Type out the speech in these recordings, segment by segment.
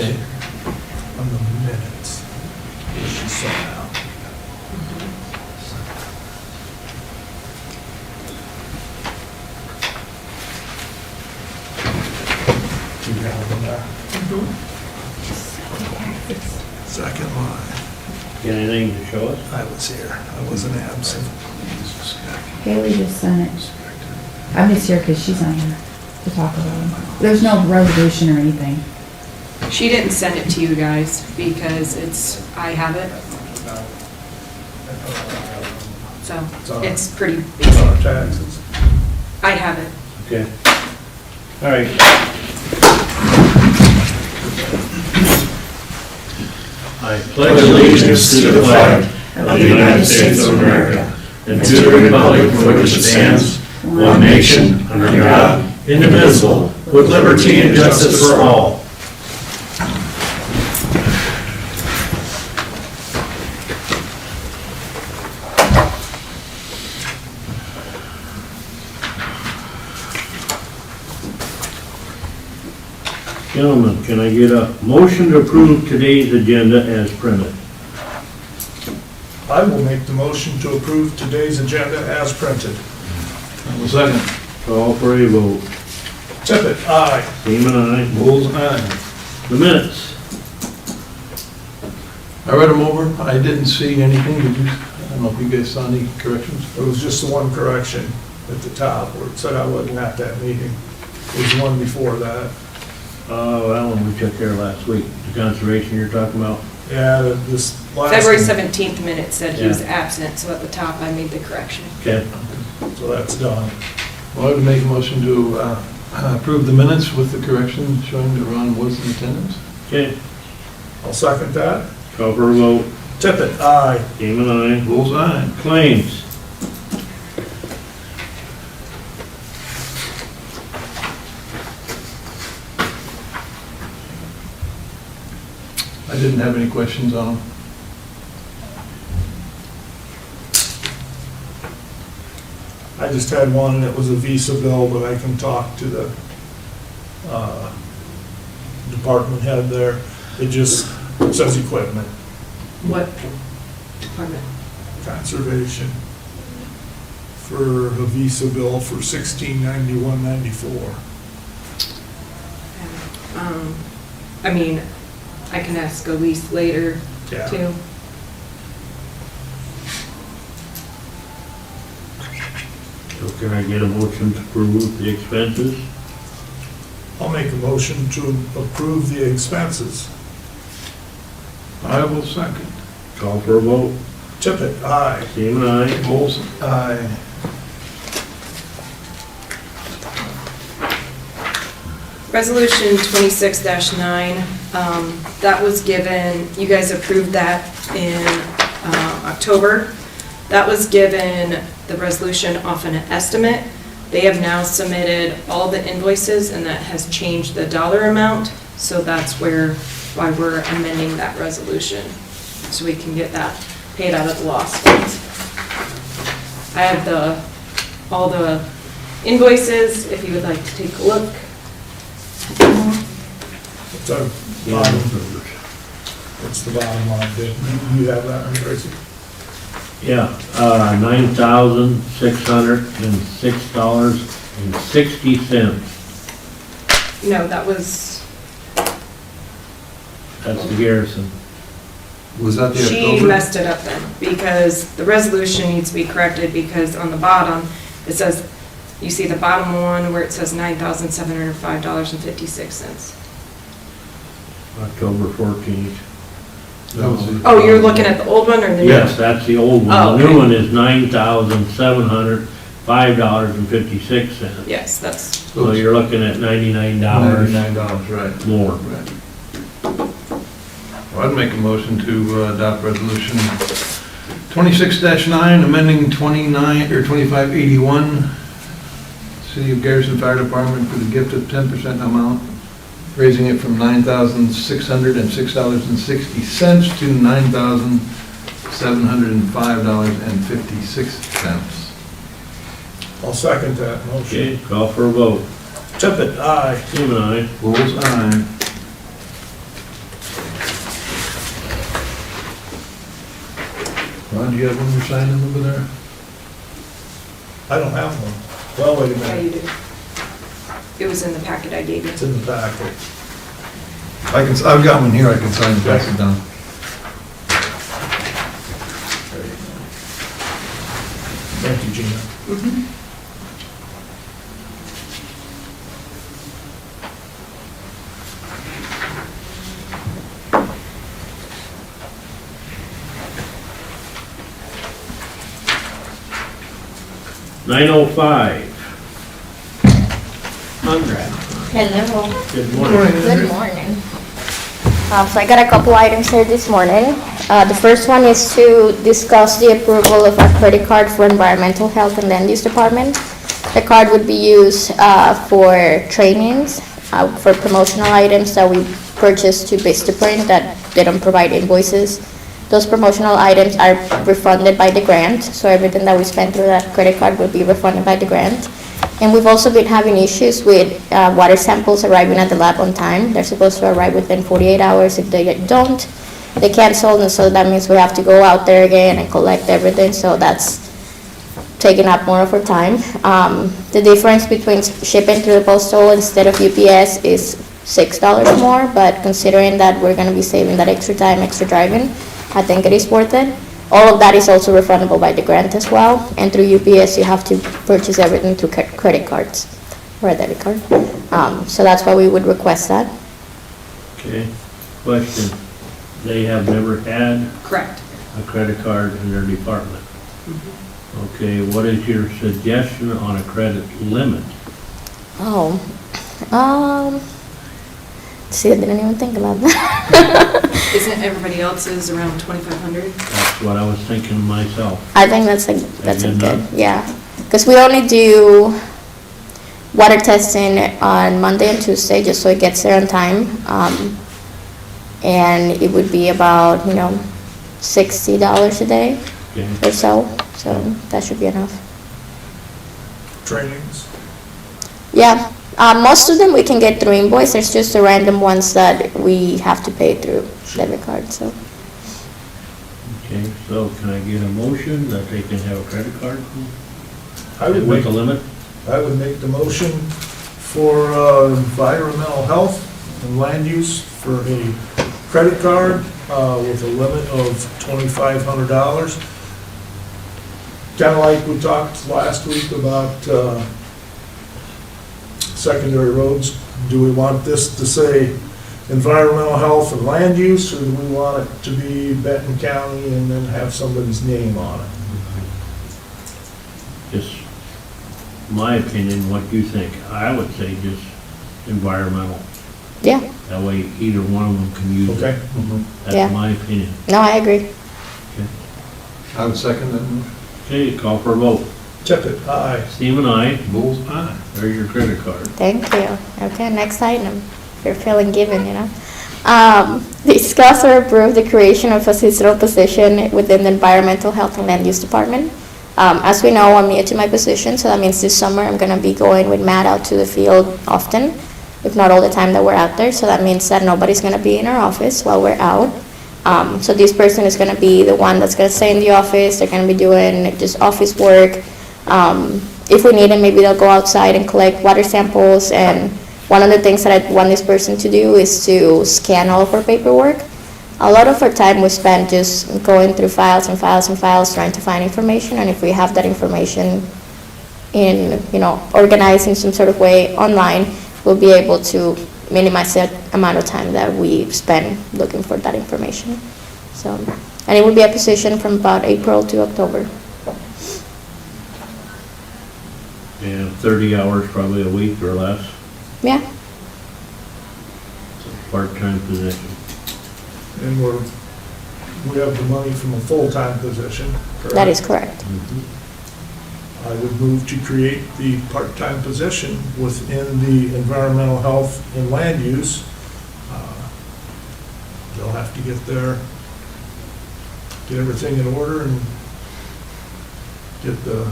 Okay. on the minutes. She saw now. You have them there. Second line. Got anything to show us? I was here. I wasn't absent. Haley just sent it. I'm just here because she's on here to talk about it. There's no resolution or anything. She didn't send it to you guys because I have it. So it's pretty It's our basic. taxes. I have it. Okay. All right. I pledge allegiance to the flag of the United States of America and to the republic for which it stands, one nation, under God, indivisible, with liberty and justice for all. Gentlemen, can I get a motion to approve today's agenda as printed? I will make the motion to approve today's agenda as printed. I will second. Call for a vote. Tippit, aye. Seaman, aye. Bulls eye. The minutes. I read them over. I didn't see anything. Did you? I don't know if you guys saw any corrections. It was just the one correction at the top where it said I wasn't at that meeting. It was the one before that. That one we took care of last week. The conservation you're talking about? Yeah, this last. February one, 17th minute said he was Yeah. absent, so at the top I made the correction. Okay. So that's done. Well, I would make a motion to approve the minutes with the correction showing that Ron was in attendance. Okay. I'll second that. Call for a vote. Tippit, aye. Seaman, aye. Bulls eye. Claims. I didn't have any questions on them. I just had one and it was a Visa bill, but I can talk to the department head there. It just says equipment, What department? conservation, for a Visa bill for $1691.94. I mean, I can ask Elise later Yeah. too. So can I get a motion to approve the expenses? I'll make a motion to approve the expenses. I will second. Call for a vote. Tippit, aye. Seaman, aye. Bulls eye. Resolution 26-9, that was given, you guys approved that in October. That was given the resolution off an estimate. They have now submitted all the invoices and that has changed the dollar amount. So that's why we're amending that resolution. So we can get that paid out of the lost funds. I have all the invoices if you would like to take a look. It's our bottom, it's the bottom line bid. You have that one, Tracy? Yeah, $9,606.60. No, that was, That's the garrison. Was that the she October? messed it up then, because the resolution needs to be corrected, because on the bottom, it says, you see the bottom one where it says $9,705.56. October 14th. That was the- Oh, you're looking at the old one or the new? Yes, that's the old one. Oh, The new okay. one is $9,705.56. Yes, that's, So you're looking at $99 $99, right. more. Right. Well, I'd make a motion to adopt resolution 26-9, amending 2581, City of Garrison Fire Department for the gift of 10% amount, raising it from $9,606.60 to $9,705.56. I'll second that motion. Okay, call for a vote. Tippit, aye. Seaman, aye. Bulls eye. Ron, do you have one you're signing over there? I don't have one. Well, wait a Yeah, you minute, do. It was in the packet I gave you. it's in the packet. I've got one here, I can sign and pass it down. There you go. Thank you, Gina. $9:05. Conrad, Hello. good morning. Good morning. So I got a couple items here this morning. The first one is to discuss the approval of our credit card for environmental health and land use department. The card would be used for trainings, for promotional items that we purchase to Vistaprint that they don't provide invoices. Those promotional items are refunded by the grant, so everything that we spend through that credit card will be refunded by the grant. And we've also been having issues with water samples arriving at the lab on time. They're supposed to arrive within 48 hours. If they don't, they cancel, and so that means we have to go out there again and collect everything, so that's taking up more of our time. The difference between shipping through the postal instead of UPS is $6 more, but considering that we're gonna be saving that extra time, extra driving, I think it is worth it. All of that is also refundable by the grant as well, and through UPS, you have to purchase everything through credit cards or a debit card. So that's why we would request that. Okay, question. They have never had Correct. a credit card in their department. Okay, what is your suggestion on a credit limit? Oh, see, I didn't even think about that. Isn't everybody else's around 2,500? That's what I was thinking myself. I think that's a Good good, enough. yeah. Because we only do water testing on Monday and Tuesday, just so it gets there on time. And it would be about, $60 a day Okay, or so that should be enough. Trainings. Yeah, most of them we can get through invoice, there's just the random ones that we have to pay through debit card, so. okay, so can I get a motion that they can have a credit card I would with make, a limit? I would make the motion for environmental health and land use for a credit card with a limit of $2,500. Kind of like we talked last week about secondary roads. Do we want this to say environmental health and land use, or do we want it to be Benton County and then have somebody's name on it? Just my opinion, what you think. I would say just environmental. Yeah, That way either one of them can use it. Okay? Yeah. That's my opinion. no, I agree. I would second that motion. Okay, call for a vote. Tippit, aye. Steve and I, Bulls eye. there's your credit card. Thank you. Okay, next item. You're feeling given, Discuss or approve the creation of a seasonal position within the Environmental Health and Land Use Department. As we know, I'm new to my position, so that means this summer I'm gonna be going with Matt out to the field often, if not all the time that we're out there, so that means that nobody's gonna be in our office while we're out. So this person is gonna be the one that's gonna stay in the office, they're gonna be doing just office work. If we need it, maybe they'll go outside and collect water samples, and one of the things that I want this person to do is to scan all of our paperwork. A lot of our time we spend just going through files and files and files trying to find information, and if we have that information in, organized in some sort of way online, we'll be able to minimize the amount of time that we spend looking for that information. So, and it will be a position from about April to October. And 30 hours probably a week or less. Yeah, It's a part-time position. And we have the money from a full-time position, correct? that is correct. I would move to create the part-time position within the environmental health and land use. They'll have to get everything in order and get the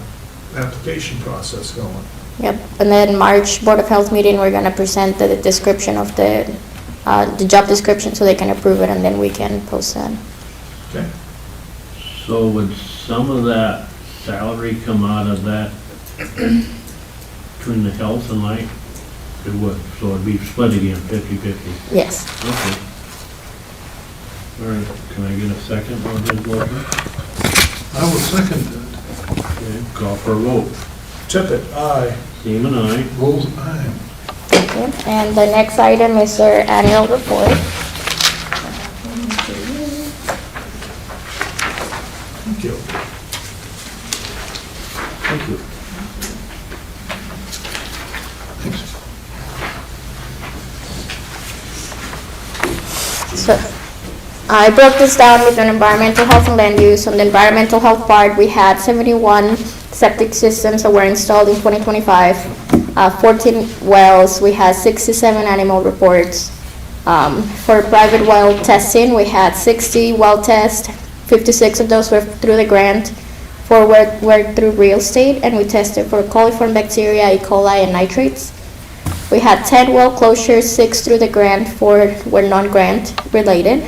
application process going. Yep, and then March Board of Health meeting, we're gonna present the description of the job description so they can approve it, and then we can post that. Okay? So would some of that salary come out of that between the health and life? It would, so it'd be split again, 50/50. Yes. Okay. All right, can I get a second on his motion? I will second that. Okay, call for a vote. Tippit, aye. Seaman, aye. Bulls eye. Okay. And the next item is their annual report. Thank you. Thank you. Thanks. So I broke this down with an environmental health and land use. On the environmental health part, we had 71 septic systems that were installed in 2025, 14 wells, we had 67 animal reports. For private well testing, we had 60 well tests, 56 of those were through the grant, 4 were through real estate, and we tested for coliform bacteria, E. coli, and nitrates. We had 10 well closures, 6 through the grant, 4 were non-grant related,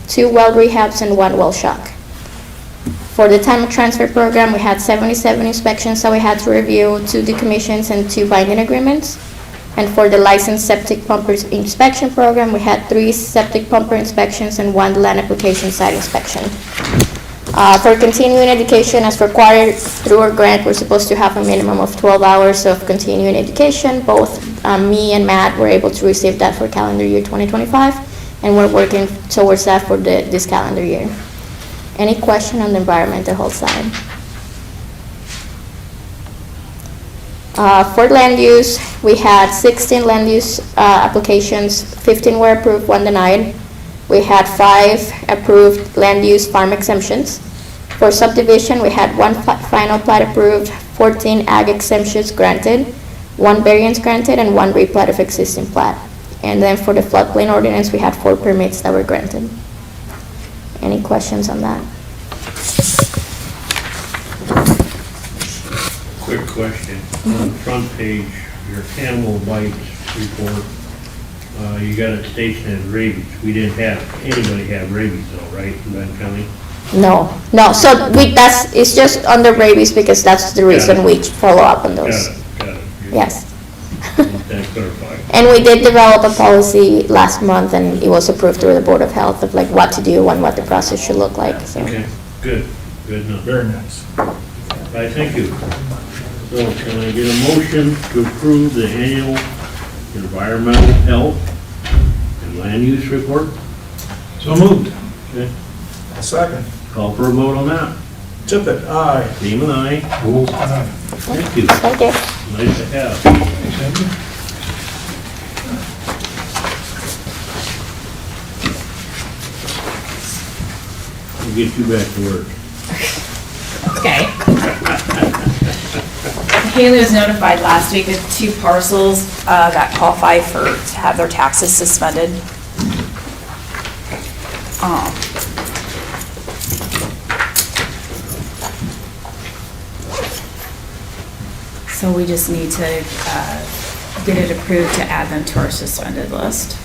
2 well rehabs, and 1 well shock. For the time of transfer program, we had 77 inspections that we had to review, 2 decommissions, and 2 binding agreements. And for the licensed septic pumpers inspection program, we had 3 septic pumper inspections and 1 land application site inspection. For continuing education, as required through our grant, we're supposed to have a minimum of 12 hours of continuing education. Both me and Matt were able to receive that for calendar year 2025, and we're working towards that for this calendar year. Any question on the environmental health side? For land use, we had 16 land use applications, 15 were approved, 1 denied. We had 5 approved land use farm exemptions. For subdivision, we had 1 final plat approved, 14 ag exemptions granted, 1 variance granted, and 1 replat of existing plat. And then for the floodplain ordinance, we had 4 permits that were granted. Any questions on that? Quick question. On the front page, your animal bites report, you got it stationed as rabies. We didn't have, anybody have rabies though, right, in Benton County? No. So it's just under rabies because that's the reason we follow up on those. Got it. Yes. That clarified. And we did develop a policy last month, and it was approved through the Board of Health of like what to do and what the process should look like, so. Okay, good enough. Very nice. Right, thank you. So can I get a motion to approve the annual environmental health and land use report? So moved. Okay, Second. call for a vote on that. Tippit, aye. Seaman, aye. Bulls eye. Thank you. Thank you. Nice to have. Thanks, Andrew. We'll get you back to work. Okay. Haley was notified last week that 2 parcels that qualify to have their taxes suspended. So we just need to get it approved to add them to our suspended list.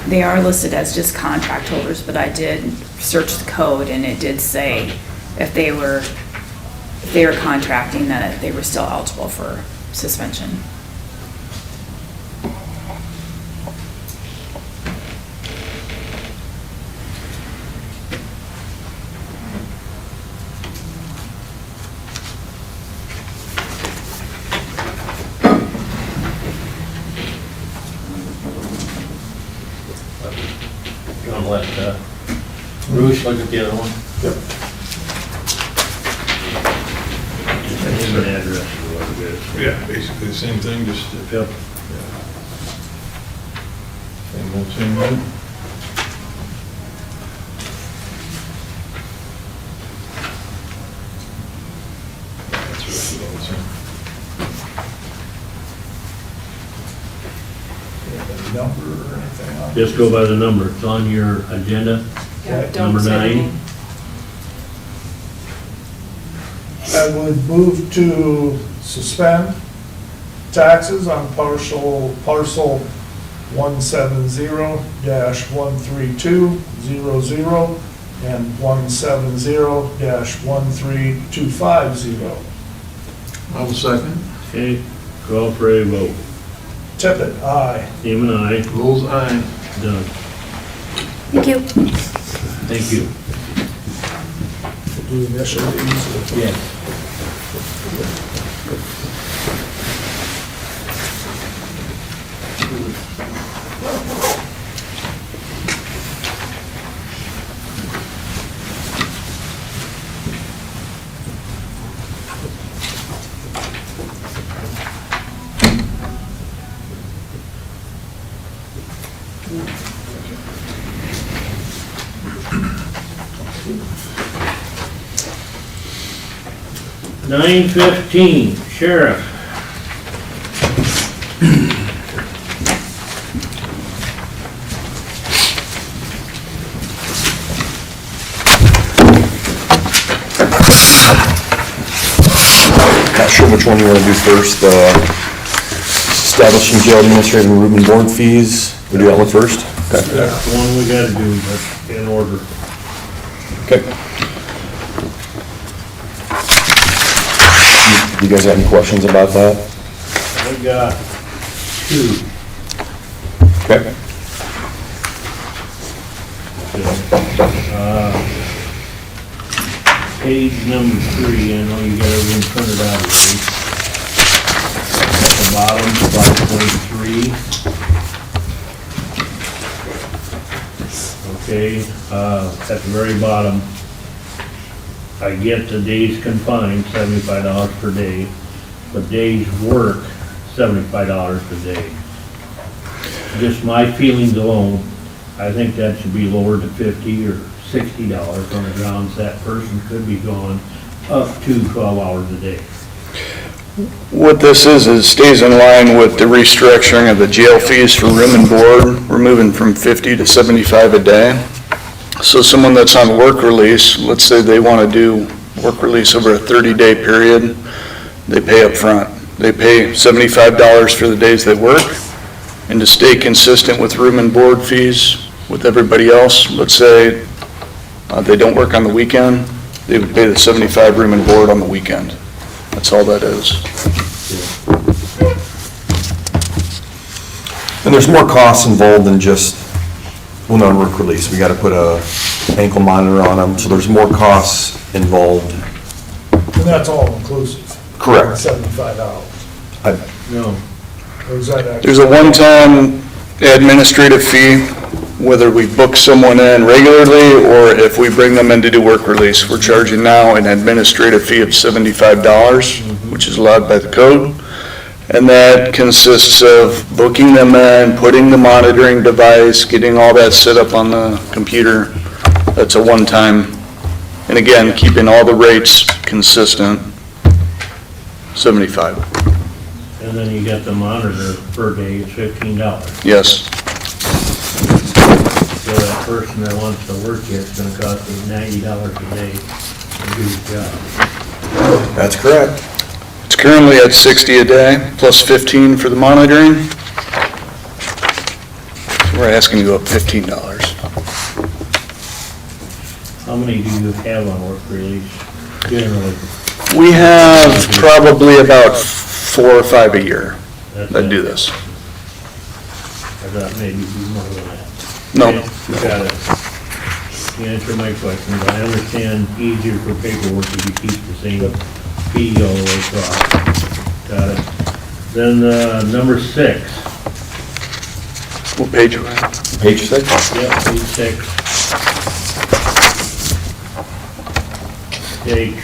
They are listed as just contract holders, but I did search the code and it did say if they were contracting, that they were still eligible for suspension. You want to let Bruce look at the other one? Yep. Name and address or whatever it is. Yeah, basically the same thing, just Yep. same old, same old. number or anything on it? Just go by the number. It's on your agenda. Yeah, don't Number say 9. anything. I would move to suspend taxes on parcel 170-13200 and 170-13250. I will second. Okay, call for a vote. Tippit, aye. Seaman, aye. Bull's eye. Done. Thank you. Thank you. Do initial these. Yes. $9.15, Sheriff. Not sure which one you want to do first, establishing jail administrative and room and board fees. We do that one first? Okay. That's the one we gotta do, but in order. Okay. You guys have any questions about that? We got 2. Okay. Page number 3, I know you got everything printed out already. At the bottom, slide 23. Okay, at the very bottom, I get the days confined, $75 per day, but days work, $75 per day. Just my feelings alone, I think that should be lowered to $50 or $60 on the grounds that person could be gone up to 12 hours a day. What this is stays in line with the restructuring of the jail fees for room and board. We're moving from 50 to 75 a day. So someone that's on work release, let's say they want to do work release over a 30-day period, they pay up front. They pay $75 for the days they work, and to stay consistent with room and board fees with everybody else, let's say they don't work on the weekend, they would pay the 75 room and board on the weekend. That's all that is. And there's more costs involved than just, when on work release, we got to put a ankle monitor on them, so there's more costs involved. And that's all inclusive? Correct. $75? No, Or is that actually? There's a one-time administrative fee, whether we book someone in regularly or if we bring them in to do work release. We're charging now an administrative fee of $75, which is allowed by the code. And that consists of booking them in, putting the monitoring device, getting all that set up on the computer. That's a one-time. And again, keeping all the rates consistent, 75. and then you got the monitor per day, it's $15. Yes. So that person that wants to work here, it's gonna cost them $90 a day to do the job. That's correct. It's currently at 60 a day, plus 15 for the monitoring. So we're asking to go up $15. How many do you have on work release generally? We have probably about 4 or 5 a year That's that it. do this. I thought maybe you more than that. No. Okay, got it. You answered my question, but I understand easier for paperwork if you keep the same fee all the way across. Got it. Then, number 6. What page are we on? Page 6? Yep, page 6. Page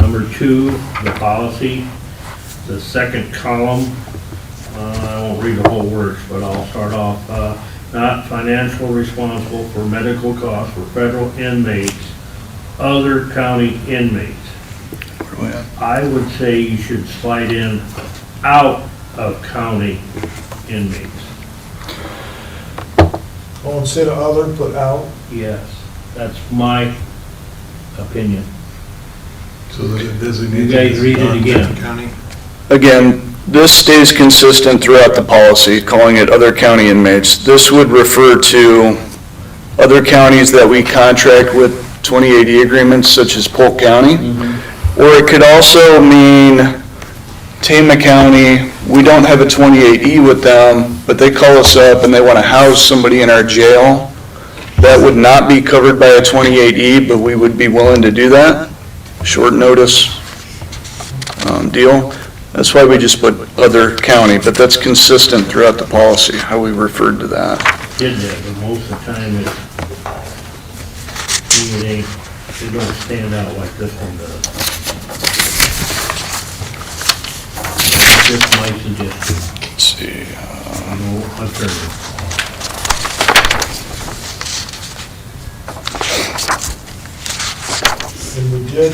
number 2, the policy, the second column. I won't read the whole words, but I'll start off. Not financial responsible for medical costs for federal inmates, other county inmates. Where are we at? I would say you should slide in out of county inmates. Oh, instead of other, put out? Yes, that's my opinion. So that it designates. You guys read it again. County. Again, this stays consistent throughout the policy, calling it other county inmates. This would refer to other counties that we contract with 2080 agreements, such as Polk County. Or it could also mean Tama County, we don't have a 28E with them, but they call us up and they want to house somebody in our jail. That would not be covered by a 28E, but we would be willing to do that. Short notice deal. That's why we just put other county, but that's consistent throughout the policy, how we referred to that. Did that, but most of the time it don't stand out like this one does. Just my suggestion, Let's see. no alternative. And we did,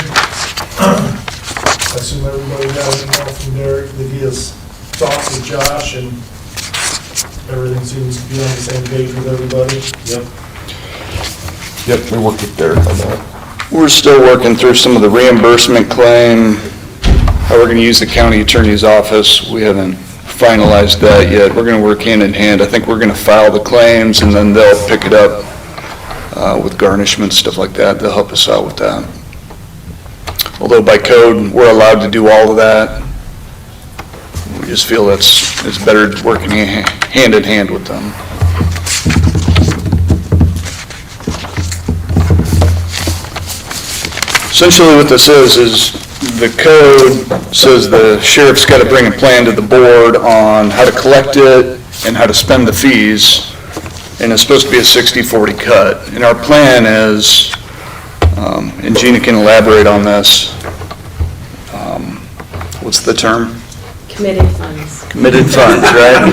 I assume everybody got an email from Derek that he has talked with Josh and everything seems to be on the same page with everybody. Yep. Yep, we worked with Derek on that. We're still working through some of the reimbursement claim, how we're going to use the county attorney's office. We haven't finalized that yet. We're going to work hand in hand. I think we're going to file the claims and then they'll pick it up with garnishment, stuff like that. They'll help us out with that. Although by code, we're allowed to do all of that. We just feel it's better working hand in hand with them. Essentially what this is the code says the sheriff's got to bring a plan to the board on how to collect it and how to spend the fees, and it's supposed to be a 60-40 cut. And our plan is, and Gina can elaborate on this, what's the term? Committed funds. Committed funds, right?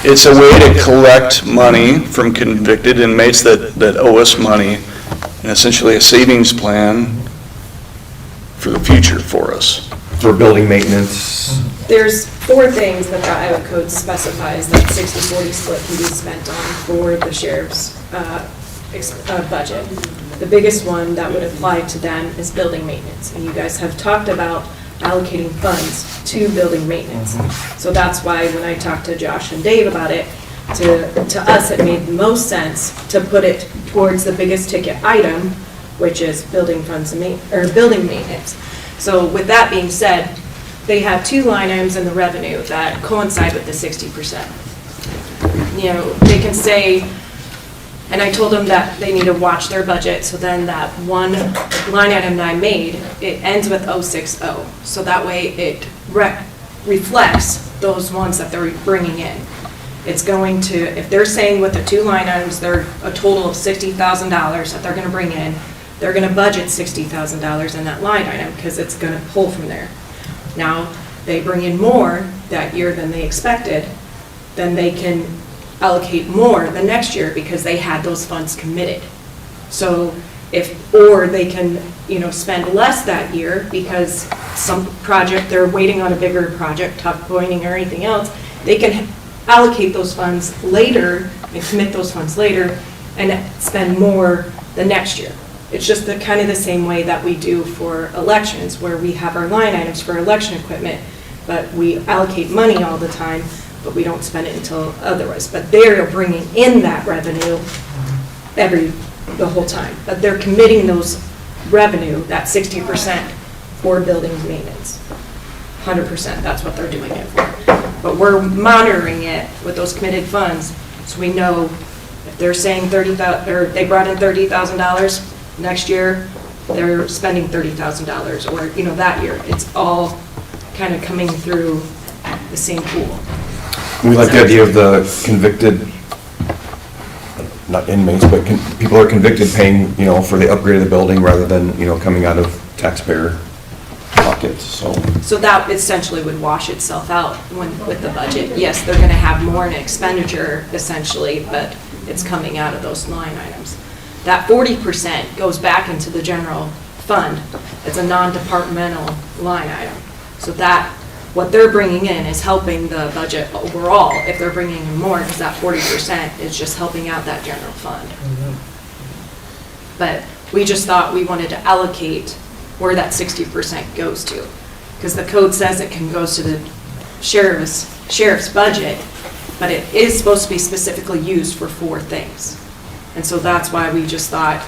It's a way to collect money from convicted inmates that owe us money, and essentially a savings plan for the future for us. For building maintenance, There's 4 things that the Iowa code specifies that 60-40 split can be spent on for the sheriff's budget. The biggest one that would apply to them is building maintenance, and you guys have talked about allocating funds to building maintenance. So that's why when I talked to Josh and Dave about it, to us, it made the most sense to put it towards the biggest ticket item, which is building funds and building maintenance. So with that being said, they have 2 line items in the revenue that coincide with the 60%. You know, they can say, and I told them that they need to watch their budget, so then that one line item that I made, it ends with 060. So that way it reflects those ones that they're bringing in. It's going to, if they're saying with the 2 line items, they're a total of $60,000 that they're going to bring in, they're going to budget $60,000 in that line item because it's going to pull from there. Now, they bring in more that year than they expected, then they can allocate more the next year because they had those funds committed. So or they can, spend less that year because some project, they're waiting on a bigger project, top pointing or anything else, they can allocate those funds later and commit those funds later and spend more the next year. It's just kind of the same way that we do for elections, where we have our line items for election equipment, but we allocate money all the time, but we don't spend it until otherwise. But they're bringing in that revenue the whole time. But they're committing those revenue, that 60% for building maintenance. 100%, that's what they're doing it for. But we're monitoring it with those committed funds, so we know if they're saying $30,000, or they brought in $30,000, next year they're spending $30,000, or that year. It's all kind of coming through the same pool. we like the idea of the convicted, not inmates, but people are convicted paying, for the upgrade of the building rather than, coming out of taxpayer pockets, so. So that essentially would wash itself out with the budget. Yes, they're going to have more in expenditure essentially, but it's coming out of those line items. That 40% goes back into the general fund. It's a non-departmental line item. So that what they're bringing in is helping the budget overall, if they're bringing in more, because that 40% is just helping out that general fund. But we just thought we wanted to allocate where that 60% goes to. Because the code says it can go to the sheriff's budget, but it is supposed to be specifically used for 4 things. And so that's why we just thought,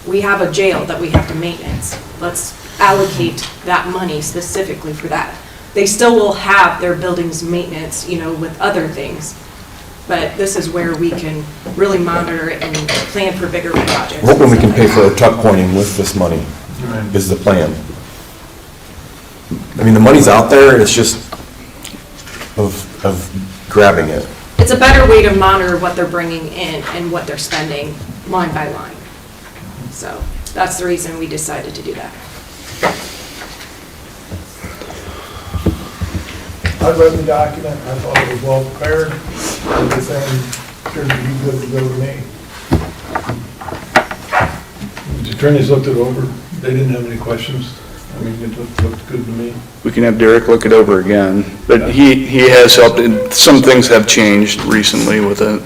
we have a jail that we have to maintenance. Let's allocate that money specifically for that. They still will have their buildings maintenance, with other things. But this is where we can really monitor it and plan for bigger projects. We're hoping we can pay for our tuck pointing with this money, Right. is the plan. I mean, the money's out there, it's just of grabbing it. It's a better way to monitor what they're bringing in and what they're spending line by line. So that's the reason we decided to do that. I read the document, I thought it was well prepared, everything appeared to be good to go to me. The attorneys looked it over. They didn't have any questions. I mean, it looked good to me. We can have Derek look it over again, but he has helped, and some things have changed recently with it.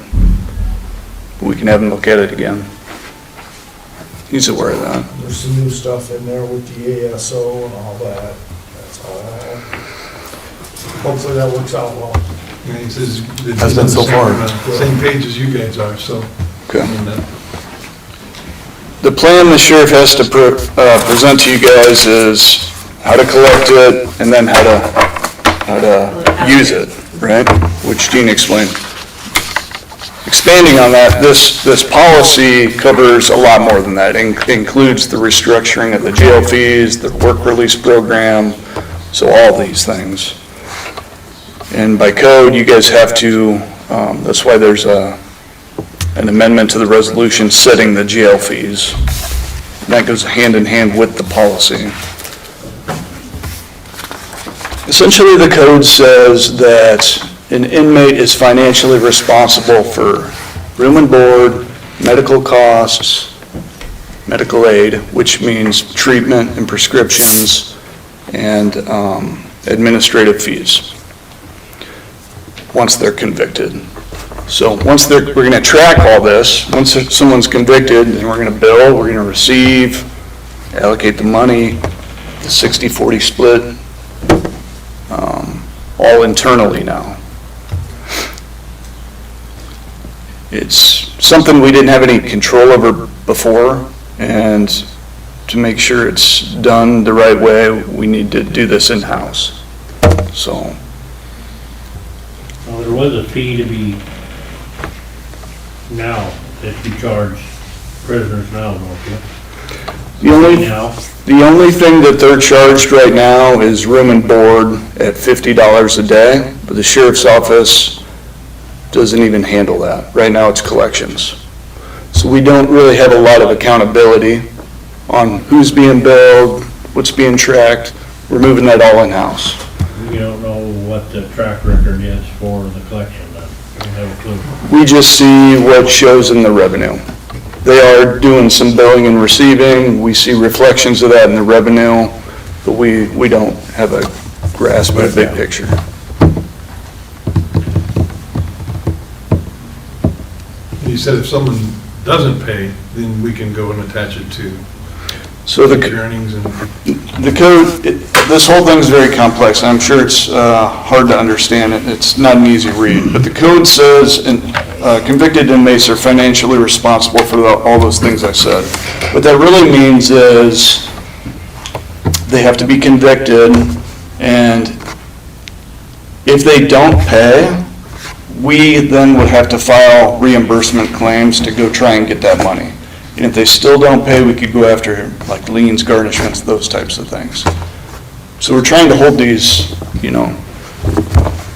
We can have him look at it again. He's aware of that. There's some new stuff in there with the ASO and all that, that's all. Hopefully that works out well. And he says that Has he's been on the so far. Same page as you guys are, so. Okay. I mean, The plan the sheriff has to present to you guys is how to collect it and then how to use it, right? Which Gene explained. Expanding on that, this policy covers a lot more than that. It includes the restructuring of the jail fees, the work release program, so all these things. And by code, you guys have to, that's why there's an amendment to the resolution setting the jail fees. That goes hand in hand with the policy. Essentially, the code says that an inmate is financially responsible for room and board, medical costs, medical aid, which means treatment and prescriptions, and administrative fees, once they're convicted. So we're going to track all this. Once someone's convicted, then we're going to bill, we're going to receive, allocate the money, the 60-40 split, all internally now. It's something we didn't have any control over before, and to make sure it's done the right way, we need to do this in-house. So. Well, there was a fee to be now that you charge prisoners now, don't you? The only thing that they're charged right now is room and board at $50 a day, but the sheriff's office doesn't even handle that. Right now, it's collections. So we don't really have a lot of accountability on who's being billed, what's being tracked. We're moving that all in-house. You don't know what the track record is for the collection then? You don't have a clue. We just see what shows in the revenue. They are doing some billing and receiving. We see reflections of that in the revenue, but we don't have a grasp of the big picture. You said if someone doesn't pay, then we can go and attach it to So the earnings and. The code, this whole thing is very complex. I'm sure it's hard to understand it. It's not an easy read. But the code says convicted inmates are financially responsible for all those things I said. What that really means is they have to be convicted, and if they don't pay, we then would have to file reimbursement claims to go try and get that money. And if they still don't pay, we could go after like liens, garnishments, those types of things. So we're trying to hold these,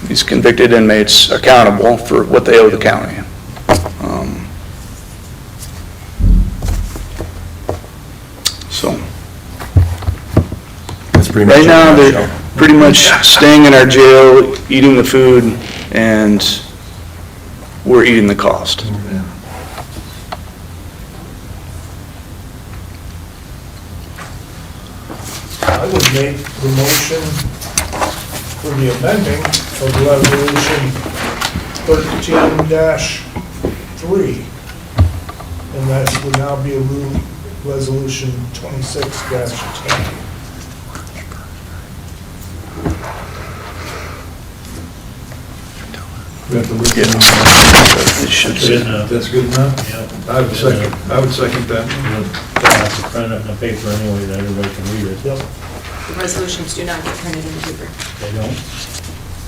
these convicted inmates accountable for what they owe the county. So That's pretty much right it. now, they're pretty much staying in our jail, eating the food, and we're eating the cost. Yeah. I would make the motion for the amending of resolution 13-3. And that would now be a resolution 26-10. We have to look Yeah. at It should Good say, enough. That's good enough? Yeah. I would second that. You'll have to print it in the paper anyway, that everybody can read it. Yep. The resolutions do not get printed in the paper. They don't?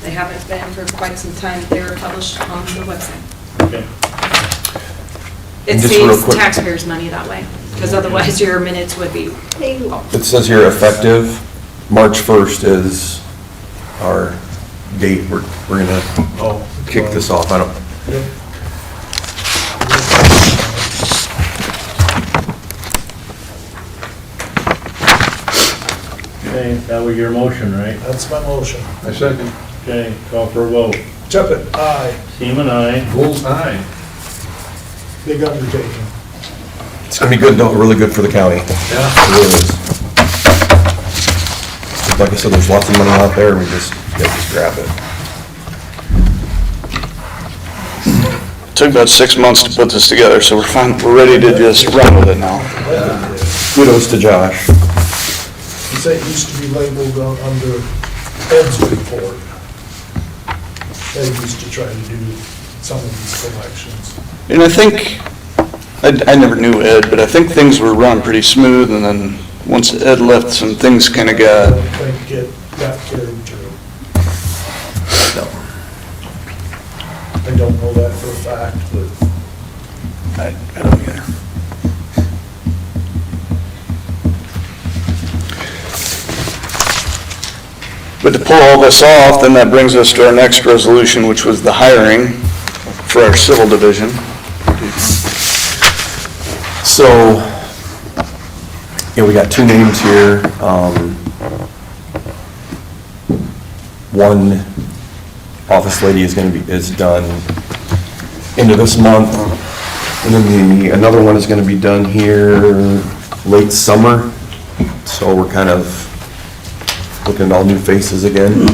They haven't been for quite some time. They were published on the website. Okay. It Just real saves quick. taxpayers money that way, because otherwise your minutes would be, It says here effective, March 1st is our date. We're gonna Oh. kick this off. I don't, Yep. Okay, that was your motion, right? That's my motion. I second. Okay, call for a vote. Tippit, aye. Seaman, aye. Bull's eye. Big undertaking. it's gonna be good, though, really good for the county. Yeah. It really is. Like I said, there's lots of money out there, and we just grab it. took about 6 months to put this together, so we're fine, we're ready to just run with it now. Kudos to Josh. He said it used to be labeled under Ed's report. Ed used to try to do some of these collections. And I think, I never knew Ed, but I think things were run pretty smooth, and then once Ed left, some things kind of I got, don't think it got carried through. I don't know that for a fact, but I don't either. But to pull all this off, then that brings us to our next resolution, which was the hiring for our civil division. So, yeah, we got two names here. One office lady is done into this month, and then another one is gonna be done here late summer. So we're kind of looking at all new faces again.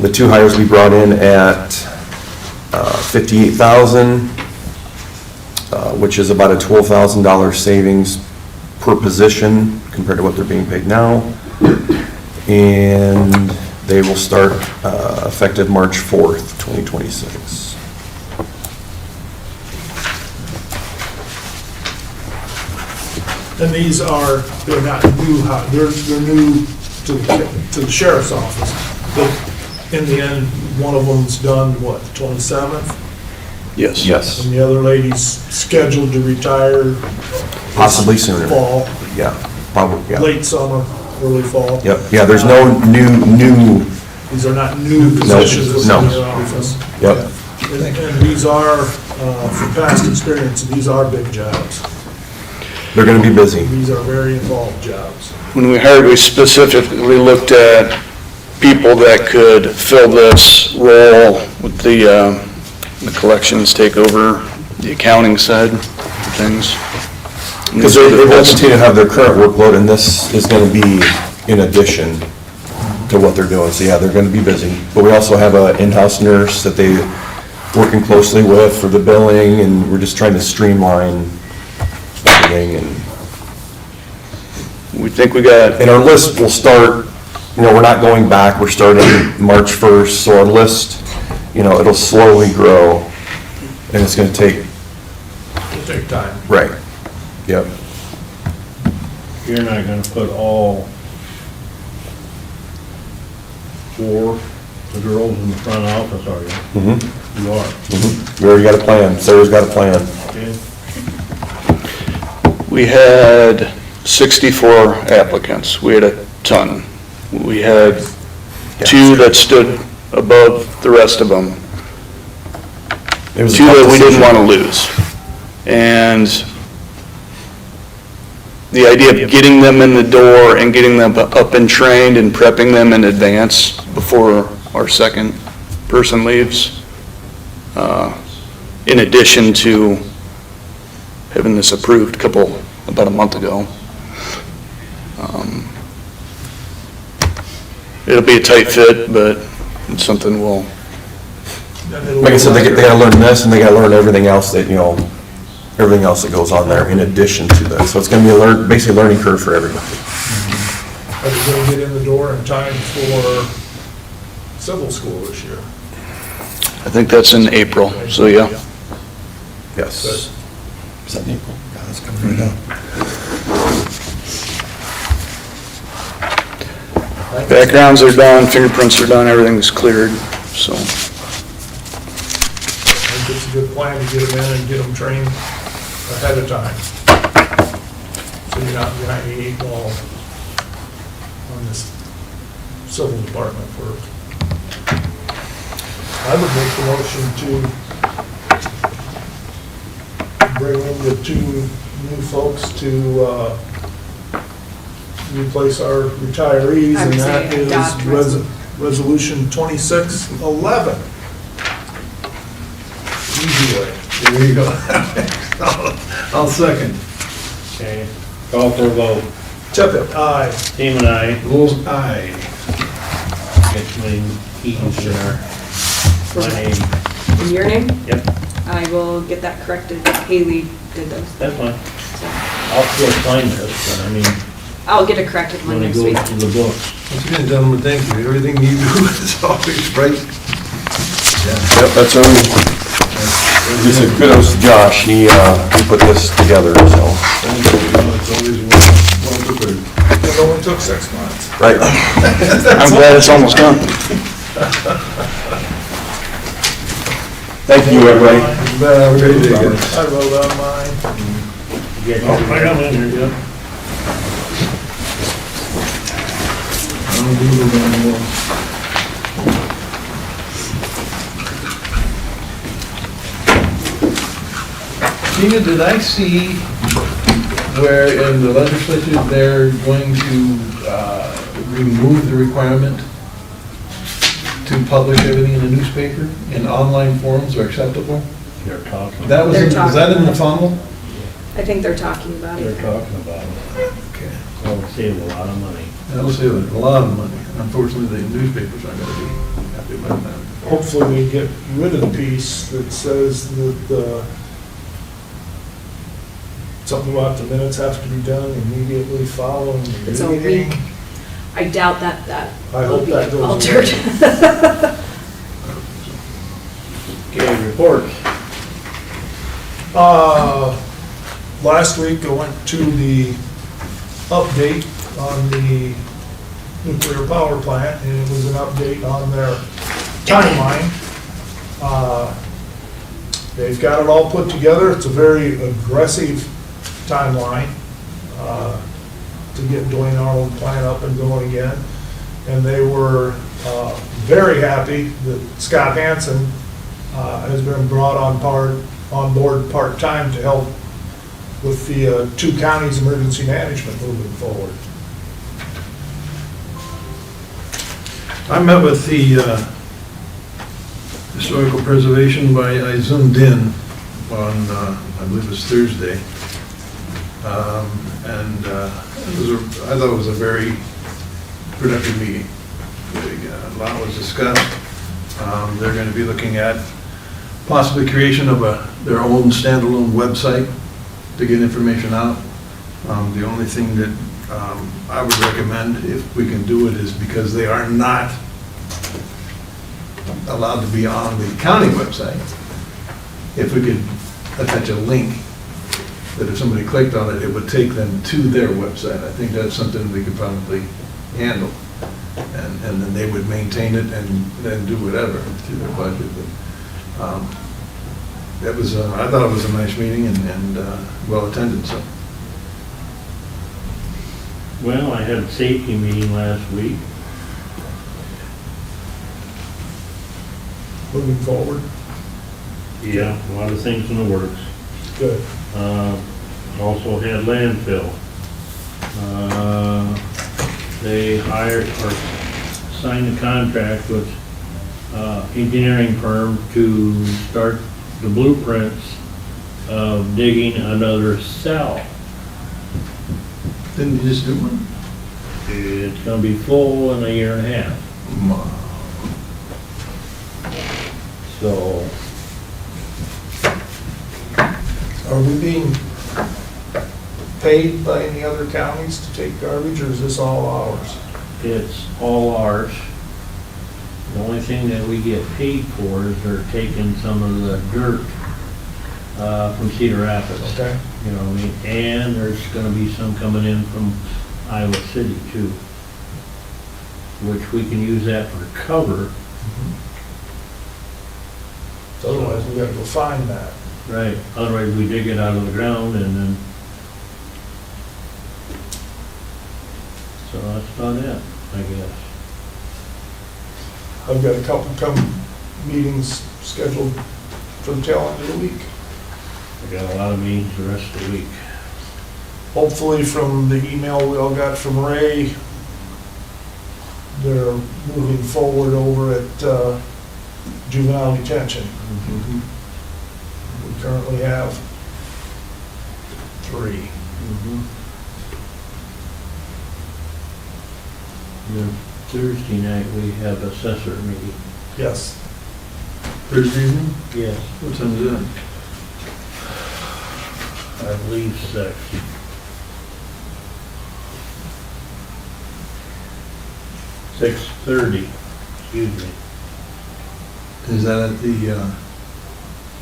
The two hires we brought in at $58,000, which is about a $12,000 savings per position compared to what they're being paid now. And they will start effective March 4th, 2026. and these are, they're not new, they're new to the sheriff's office. But in the end, one of them's done, what, the 27th? Yes. Yes, And the other lady's scheduled to retire possibly sooner. fall, Yeah, probably, yeah. late summer, early fall. Yep, yeah, there's no new, These are not new positions within no. their office. Yep. And these are, from past experience, these are big jobs. they're gonna be busy. These are very involved jobs. When we hired, we specifically looked at people that could fill this role with the collections take over, the accounting side of things. Because they will continue to have their current workload, and this is gonna be in addition to what they're doing. So yeah, they're gonna be busy. But we also have an in-house nurse that they working closely with for the billing, and we're just trying to streamline everything. And We think we got, our list will start, we're not going back, we're starting March 1st, so our list, it'll slowly grow, and it's gonna take, It'll take time. right, yep. You're not gonna put all four the girls in the front office, are you? Mhm. You are. We already got a plan, Sarah's got a plan. Okay. we had 64 applicants. We had a ton. We had two that stood above the rest of them. It was a Two tough that we didn't decision. want to lose. And the idea of getting them in the door and getting them up and trained and prepping them in advance before our second person leaves, in addition to having this approved about a month ago. it'll be a tight fit, but it's something we'll, Like I said, they gotta learn this, and they gotta learn everything else that, everything else that goes on there in addition to this. So it's gonna be basically a learning curve for everybody. Are they gonna get in the door in time for civil school this year? I think that's in April, so yeah. Yes. Is that in April? Yeah, that's coming right up. Backgrounds are done, fingerprints are done, everything's cleared, so. I think it's a good plan to get them in and get them trained ahead of time. So you're not behind the eight ball on this civil department work. I would make the motion to bring in the two new folks to replace our retirees, I and would say that is adopt Resolution 2611. Easy way. There you go. I'll second. Okay, call for a vote. Tippit, aye. Team and I, Bulls eye. get my keys in my name. In your name? Yep, I will get that corrected. Haley did those. that's fine. So I'll still sign this, but I mean, I'll get it corrected one when it next goes week. to the books. Once again, gentlemen, thank you. Everything you do is always right. Yep, that's just a kudos to Josh, he put this together, so. It's always well prepared. It only took 6 months. Right. I'm glad it's almost done. Thank you, everybody. Have a great day, guys. I wrote on mine. Yeah, I got one here, yeah. I don't do them anymore. Tina, did I see where in the legislature they're going to remove the requirement to publish everything in the newspaper and online forums are acceptable? They're talking. That was, They're is that in the funnel? I think they're talking about They're it. talking about it. Okay. That'll save a lot of money. That'll save a lot of money. Unfortunately, the newspapers aren't gonna be happy about that. Hopefully we get rid of the piece that says that, something about the minutes have to be done immediately following It's the a meeting. week. I doubt that I will hope be that goes altered. Okay, reports. Last week I went to the update on the nuclear power plant, and it was an update on their timeline. They've got it all put together. It's a very aggressive timeline to get Dwayne Arnold plant up and going again. And they were very happy that Scott Hansen has been brought on board part-time to help with the two counties' emergency management moving forward. I met with the Historical Preservation I zoomed in on, I believe it was Thursday. And I thought it was a very productive meeting. A lot was discussed. They're going to be looking at possibly creation of their own standalone website to get information out. The only thing that I would recommend, if we can do it, is because they are not allowed to be on the county website, if we could attach a link that if somebody clicked on it, it would take them to their website. I think that's something we could probably handle. And then they would maintain it and then do whatever through their budget. But that was, I thought it was a nice meeting and well attended, so. Well, I had a safety meeting last week. Moving forward, Yeah, a lot of things in the works. good. Also had landfill. They hired or signed a contract with engineering firm to start the blueprints of digging another cell. Didn't you just do one? It's gonna be full in a year and a half, so Are we being paid by any other counties to take garbage, or is this all ours? it's all ours. The only thing that we get paid for is they're taking some of the dirt, from Cedar Rapids. Okay. You know what I mean? And there's gonna be some coming in from Iowa City too, which we can use that for cover. Otherwise, we gotta go find that. Right, otherwise we dig it out of the ground and then. So that's about it, I guess. I've got a couple meetings scheduled for the tail end of the week. I got a lot of meetings the rest of the week. Hopefully from the email we all got from Ray, they're moving forward over at juvenile detention. We currently have 3. Then Thursday night, we have assessor meeting. Yes. Thursday evening? Yes. What time is that? I believe 6. $6:30, excuse me, Is that at the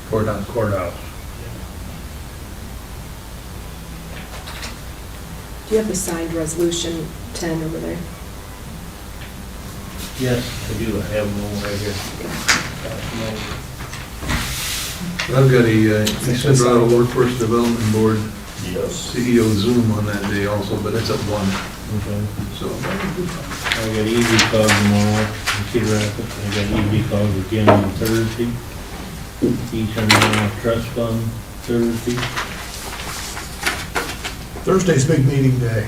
courthouse? courthouse. Do you have the signed resolution 10 over there? Yes, I do, I have one right here. I've got a East Central Workforce Development Board Yes. CEO Zoom on that day also, but it's at 1, Okay. so. I got EV calls tomorrow in Cedar Rapids, I got EV calls again on Thursday. Eastern Trust Fund Thursday. Thursday's big meeting day.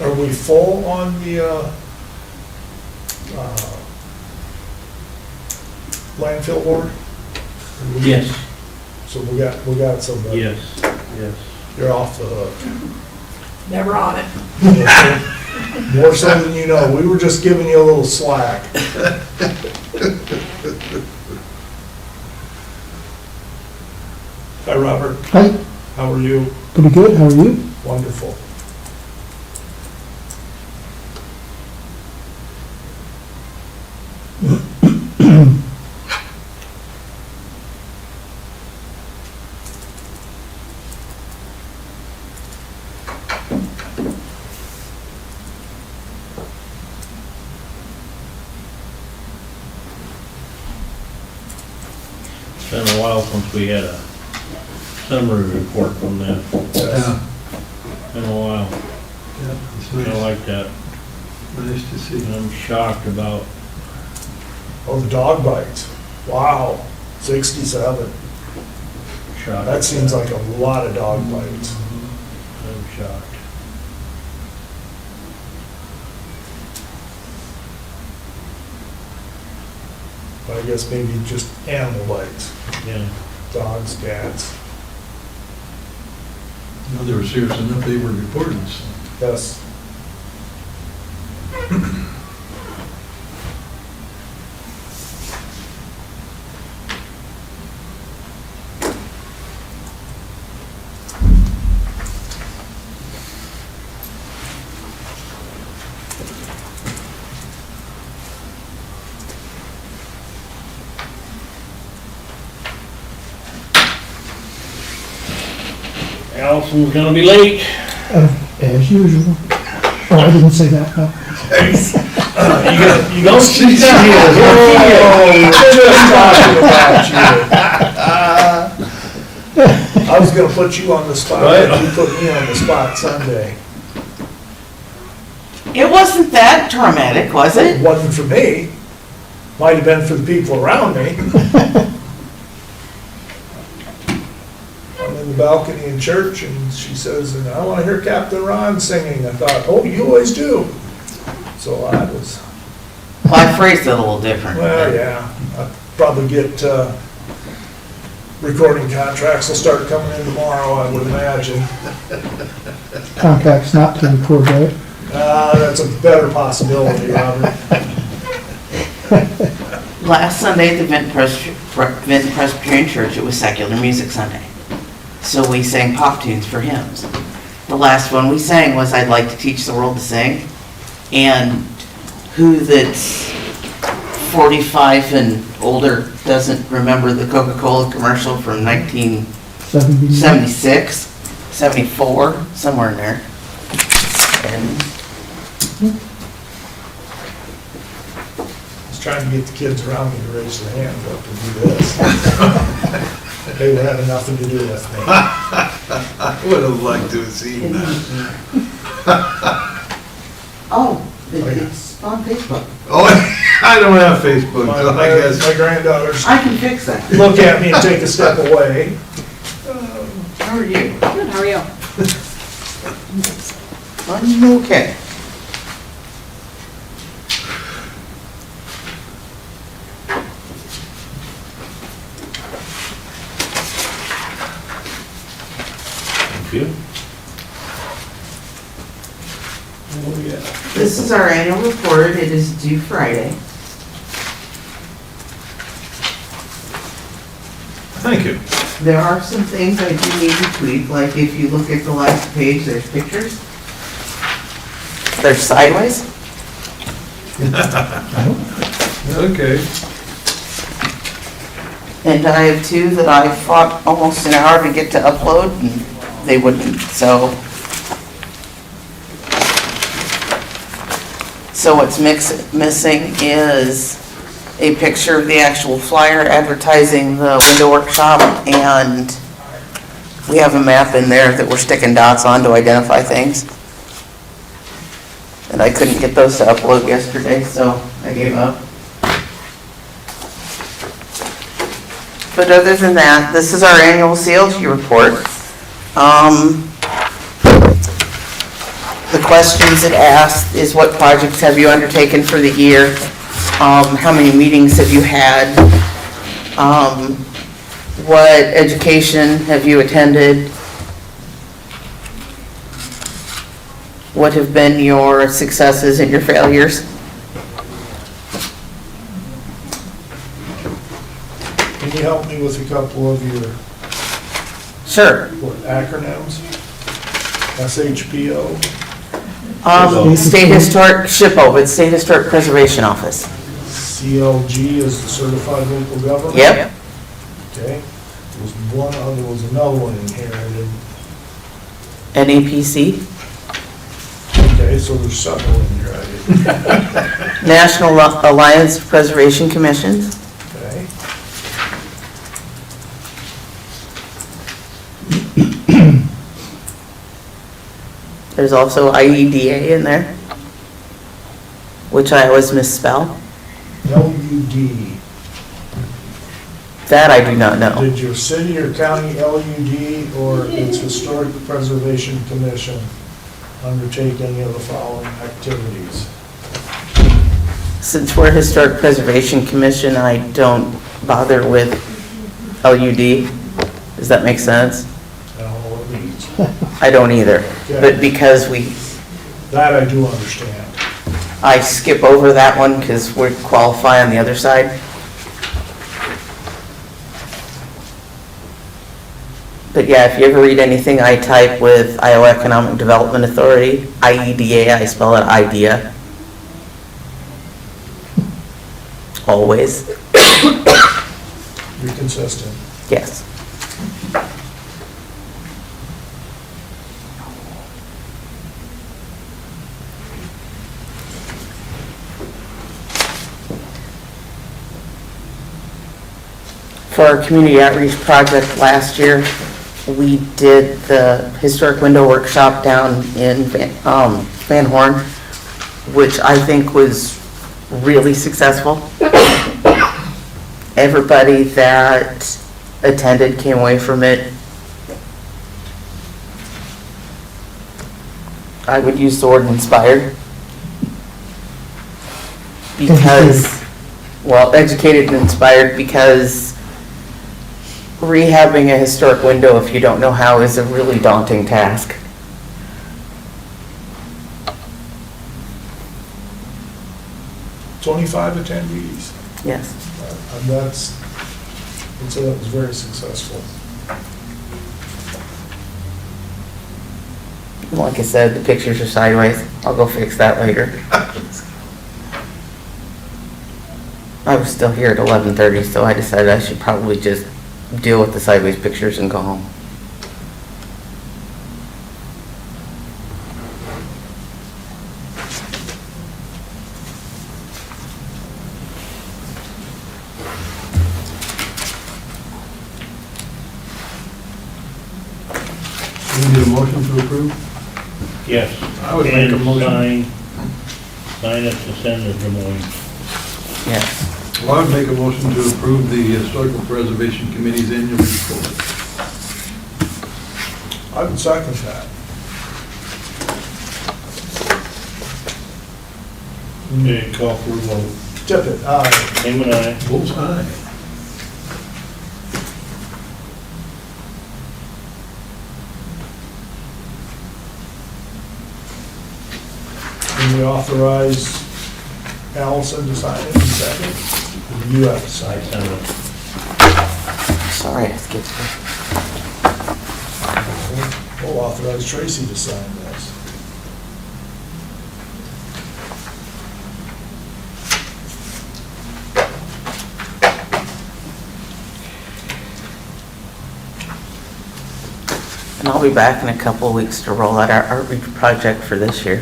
Are we full on the landfill board? Yes, So we got somebody. yes, yes. You're off the hook. Never on it. More so than you know. We were just giving you a little slack. Hi, Robert. Hi, How are you? pretty good, how are you? Wonderful. It's been a while since we had a summary report from them. Yeah, Been a while. it's I nice, like that. nice to see. I'm shocked about, Oh, the dog bites. Wow, 67. shocked. That seems like a lot of dog bites. I'm shocked. But I guess maybe just animal bites. Yeah. Dogs, cats. No, they were serious enough, they were reported, so. Yes. Allison's gonna be late. As usual. Oh, I didn't say that, no. You don't see that. Oh, talking about you. I was gonna put you on the spot, but you put me on the spot Sunday. It wasn't that traumatic, was It it? wasn't for me, might have been for the people around me. I'm in the balcony in church, and she says, "And I wanna hear Captain Ron singing." I thought, oh, you always do. So I was, Well, I phrased it a little different. well, yeah, I'll probably get, recording contracts will start coming in tomorrow, I would imagine. Contracts not to record, right? That's a better possibility, Robert. Last Sunday at the Vinton Presbyterian Church, it was secular music Sunday. So we sang pop tunes for hymns. The last one we sang was "I'd Like to Teach the World to Sing." And who that's 45 and older doesn't remember the Coca-Cola commercial from 1976, 74, somewhere in there. And I was trying to get the kids around me to raise their hands up and do this. They were having nothing to do with me. I would have liked to have seen that. oh, it's on Facebook. Oh, I don't have Facebook, My so I guess. my granddaughters I can fix that. look at me and take a step away. How are you? Good, how are you? I'm okay. Thank you. Oh, yeah. This is our annual report. It is due Friday. Thank you. There are some things I do need to tweak, like if you look at the last page, there's pictures. They're sideways. Okay. And I have two that I fought almost an hour to get to upload, and they wouldn't, so. So what's missing is a picture of the actual flyer advertising the window workshop, and we have a map in there that we're sticking dots on to identify things. And I couldn't get those to upload yesterday, so I gave up. But other than that, this is our annual CLG report. The questions it asked is what projects have you undertaken for the year? How many meetings have you had? What education have you attended? What have been your successes and your failures? Can you help me with a couple of your Sure. what, acronyms? SHPO? State Historic SHPO, it's State Historic Preservation Office. CLG is the Certified Local Government? Yep. Okay. There was another one in here, I didn't, NAPC, okay, so there's several in here, I didn't, National Alliance of Preservation Commissions. okay. There's also IEDA in there, which I always misspell. LUD. That I do not know. Did your city or county LUD or its Historic Preservation Commission undertake any of the following activities? Since we're Historic Preservation Commission, I don't bother with LUD. Does that make sense? I don't know what it means. I don't either. But because That I do understand. I skip over that one because we qualify on the other side. But yeah, if you ever read anything I type with Iowa Economic Development Authority, IEDA, I spell it IDEA. Always, You're consistent. yes. For our community outreach project last year, we did the historic window workshop down in Van Horn, which I think was really successful. Everybody that attended came away from it. I would use the word inspired. Because, well, educated and inspired, because rehabbing a historic window, if you don't know how, is a really daunting task. $25 attendees. Yes. And that's, I'd say that was very successful. Like I said, the pictures are sideways. I'll go fix that later. I was still here at 11:30, so I decided I should probably just deal with the sideways pictures and go home. We need a motion to approve? Yes. I would make a And motion. sign it to send to Des Moines. Yes. Well, I would make a motion to approve the Historical Preservation Committee's annual report. I would second that. Okay, call for a vote. Tippit, aye. Name and I. Bullseye. And we authorize Allison to sign it in second. You have to sign I it. send it. Sorry, I skipped it. We'll authorize Tracy to sign this. And I'll be back in a couple of weeks to roll out our outreach project for this year.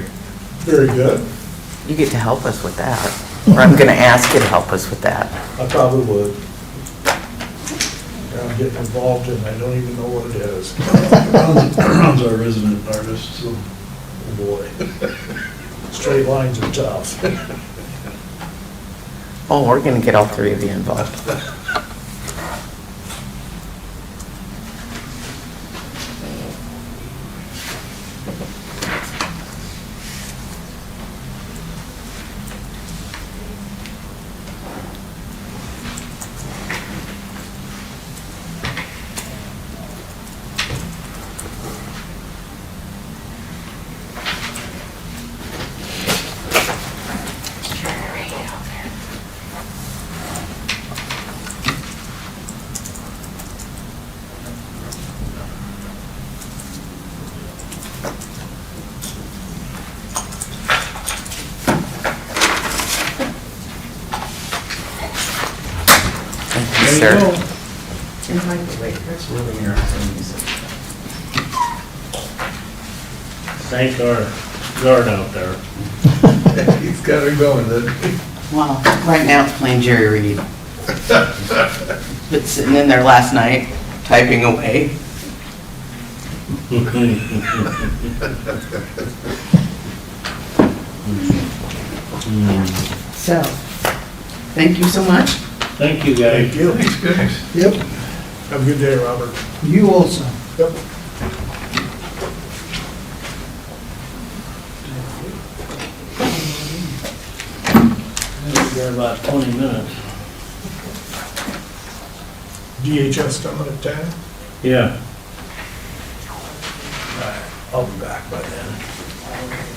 Very good. You get to help us with that. Or I'm going to ask you to help us with that. I probably would. I'm getting involved and I don't even know what it is. Ron's our resident artist, so. Oh, boy. Straight lines are tough. Oh, we're going to get all three of you involved. Thank you, There you sir. go. That's really interesting music. Thank our guard out there. He's got her going, doesn't he? Well, right now it's playing Jerry Reed. Been sitting in there last night, typing away. So, thank you so much. Thank you, guys. Thank you. Thanks, guys. Yep, Have a good day, Robert. you also. Yep. We're about 20 minutes. DHS coming at 10? Yeah. I'll be back by then.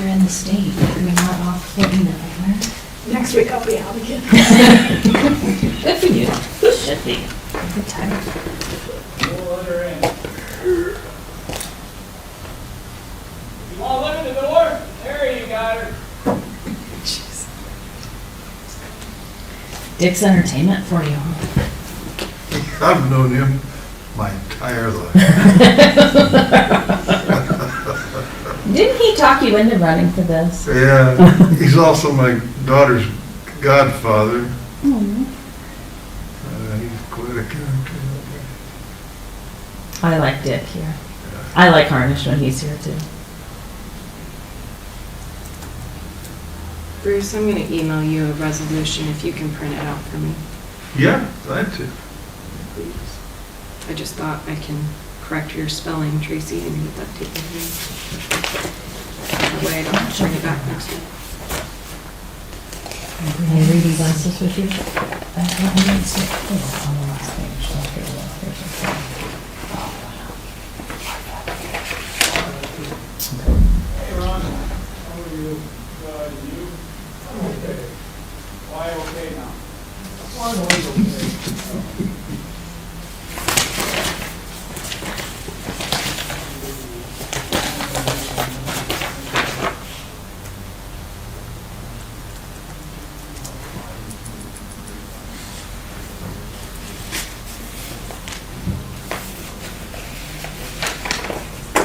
you're in the state, you're not off floating everywhere. Next week I'll be out again. Good for you. Should be. Good time. Oh, look at the door. There you got her. Dick's Entertainment for you. I've known him my entire life. Didn't he talk you into running for this? Yeah, he's also my daughter's godfather. He's quite a character. I like Dick here. I like Harnish when he's here too. Bruce, I'm gonna email you a resolution if you can print it out for me. Yeah, glad to. I just thought I can correct your spelling, Tracy, and get that taken care of. That way I don't have to bring it back next week. Any reading glasses with you? On the last page. Okay, well, here's the thing. Hey, Ron. How are you? You? I'm okay. Why okay now? Why always okay?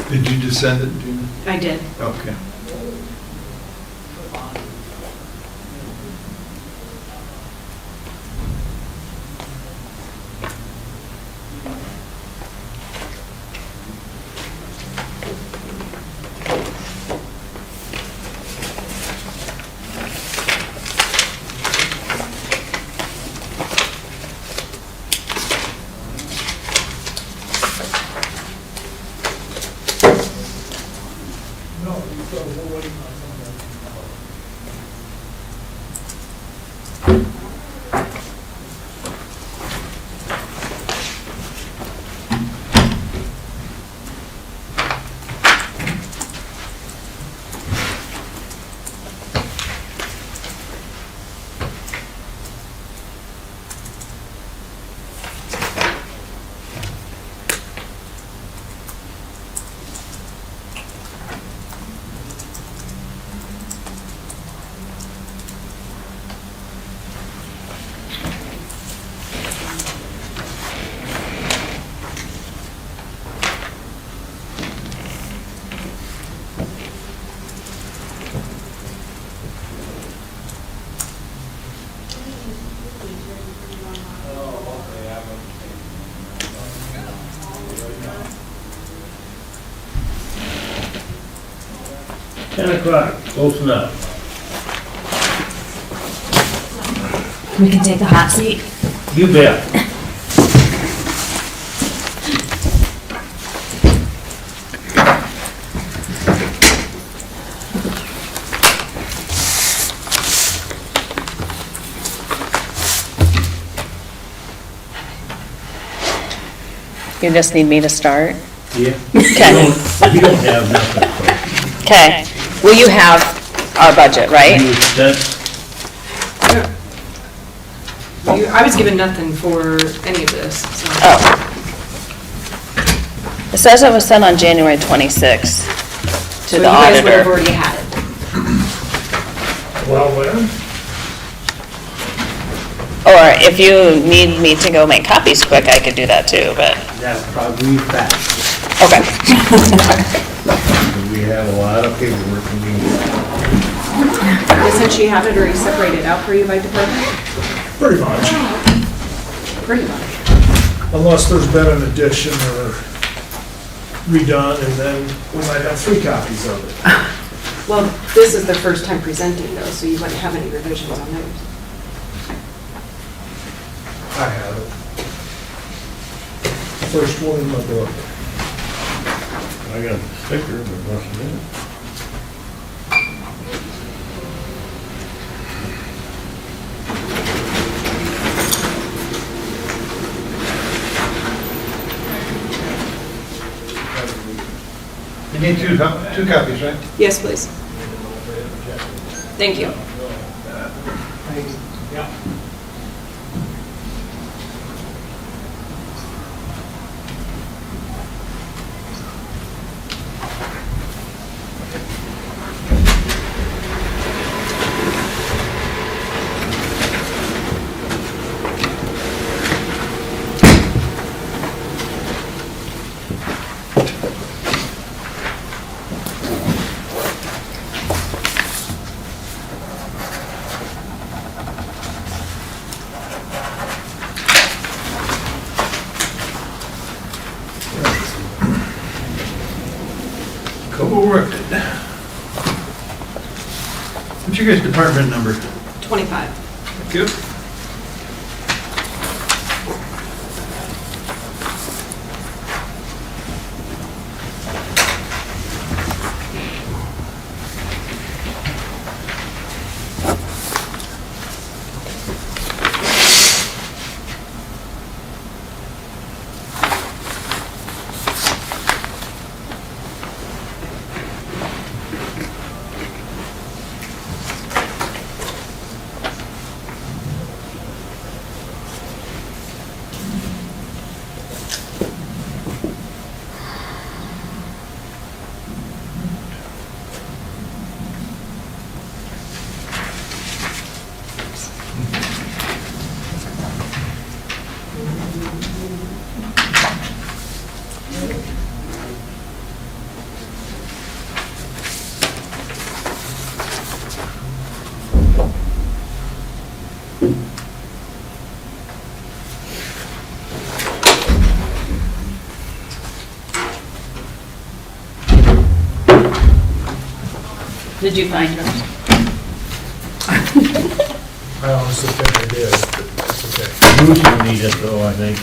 Did you just send it, Gina? I did. Okay. Close enough. We can take the hot seat. You bet. You just need me to start? Yeah. Okay. You don't have nothing. Okay. Will you have our budget, right? I was given nothing for any of this, so. Oh. It says it was sent on January 26th to the So you guys would have auditor. already had it. Well, then, Or if you need me to go make copies quick, I could do that too, but, That's probably fast. okay. We have a lot of paperwork to do. Doesn't she have it already separated out for you by department? pretty much, Pretty much. unless there's been an addition or redone, and then we might have 3 copies of it. Well, this is the first time presenting though, so you wouldn't have any revisions on those. I have it. First one in my book. I got a sticker, but what's in it? You need two copies, right? Yes, please. Thank you. Co-worked. What's your guys' department number? 25. Thank you. Did you find yours? I honestly think I did, but that's okay. Bruce will need it though, I think.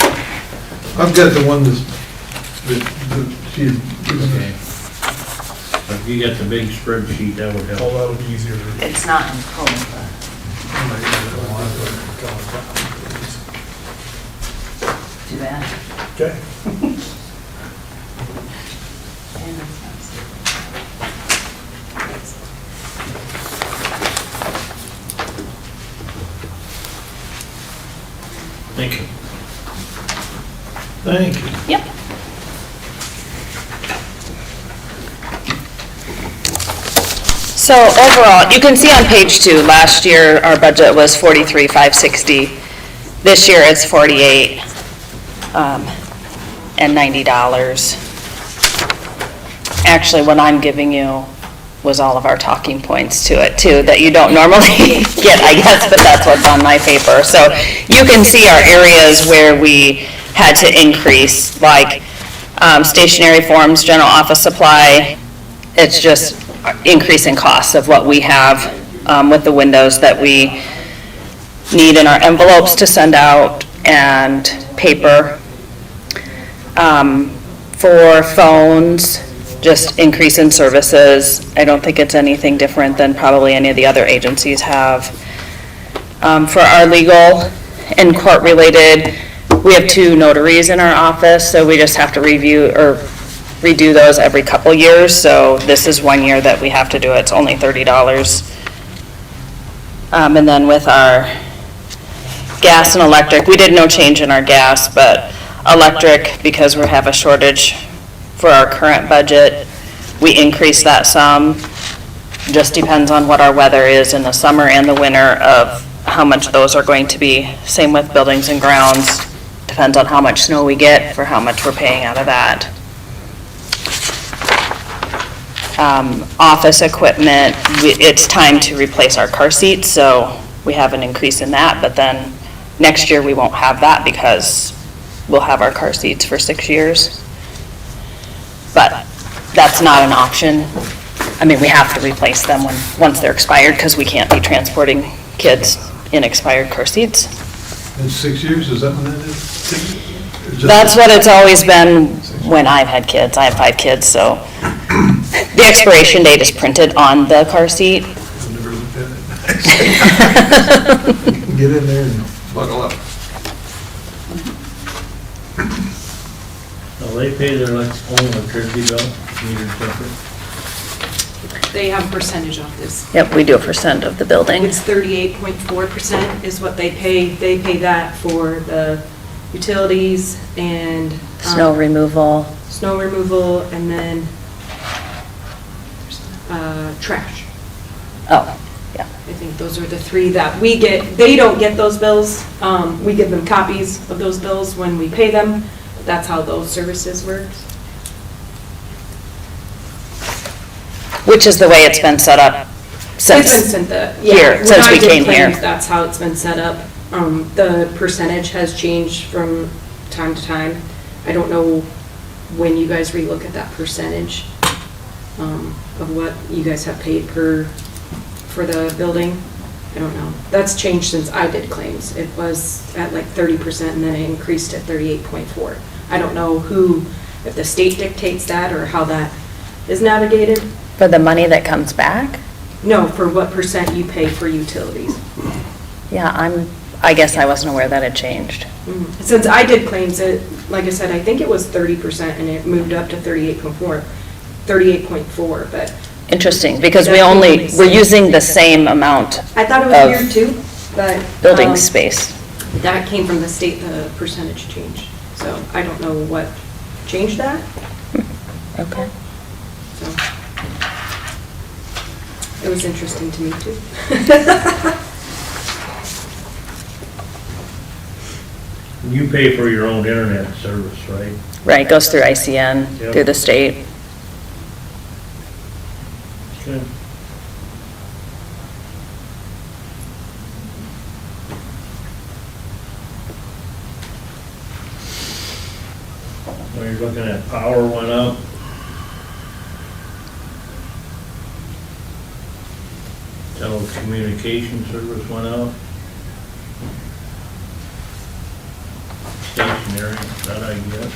I've got the one that she's, Okay. If you got the big spreadsheet, that would Oh, help. that'll be easier to. It's not in code, but. Too bad. Okay. Thank you. Thank you. Yep. So overall, you can see on page 2, last year our budget was 43,560. This year it's 48 and $90. Actually, what I'm giving you was all of our talking points to it too, that you don't normally get, I guess, but that's what's on my paper. So you can see our areas where we had to increase, like stationery forms, general office supply. It's just increasing costs of what we have with the windows that we need in our envelopes to send out, and paper. For phones, just increase in services. I don't think it's anything different than probably any of the other agencies have. For our legal and court-related, we have 2 notaries in our office, so we just have to review or redo those every couple years. So this is 1 year that we have to do it. It's only $30. And then with our gas and electric, we did no change in our gas, but electric, because we have a shortage for our current budget, we increased that some. Just depends on what our weather is in the summer and the winter of how much those are going to be. Same with buildings and grounds. Depends on how much snow we get for how much we're paying out of that. Office equipment, it's time to replace our car seats, so we have an increase in that, but then next year we won't have that because we'll have our car seats for 6 years. But that's not an option. I mean, we have to replace them once they're expired, because we can't be transporting kids in expired car seats. in 6 years, is that what that is? 6 years? Or just- That's what it's always been when I've had kids. I have 5 kids, so the expiration date is printed on the car seat. I've never looked at it. Get in there and buckle up. Well, they pay their own electricity bill, metered separate. They have a percentage off this. Yep, we do a percent of the building. It's 38.4% is what they pay. They pay that for the utilities and. Snow removal. Snow removal, and then trash. Oh, yeah. I think those are the three that we get. They don't get those bills. We give them copies of those bills when we pay them. That's how those services work. Which is the way it's been set up since It's been sent here, when since I we did came here. claims, that's how it's been set up. The percentage has changed from time to time. I don't know when you guys relook at that percentage of what you guys have paid for the building. I don't know. That's changed since I did claims. It was at like 30% and then it increased to 38.4. I don't know if the state dictates that or how that is navigated. For the money that comes back? No, for what percent you pay for utilities. Yeah, I guess I wasn't aware that had changed. Since I did claims, like I said, I think it was 30% and it moved up to 38.4, but. Interesting, because we're using the same amount I thought it was of weird too, but. building space. That came from the state, the percentage change. So I don't know what changed that, Okay. so. It was interesting to me too. You pay for your own internet service, right? Right, goes through ICN, Yep. through the state. Okay. Well, you're looking at power went up. Telecommunication service went up. Stationary, that I get.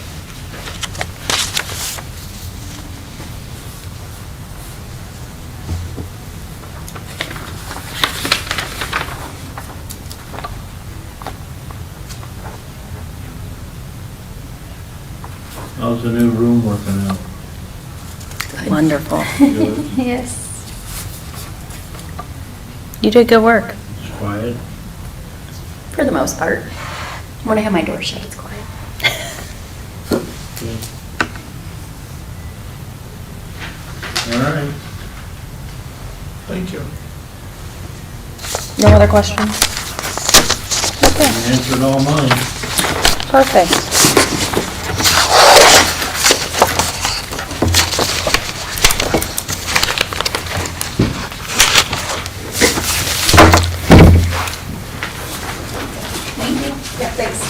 How's the new room working out? Wonderful. Good. Yes. You did good work. It's quiet. For the most part. When I have my door shut, it's quiet. Good. All right. Thank you. No other questions? Okay, You answered all mine. perfect. Yeah, thanks.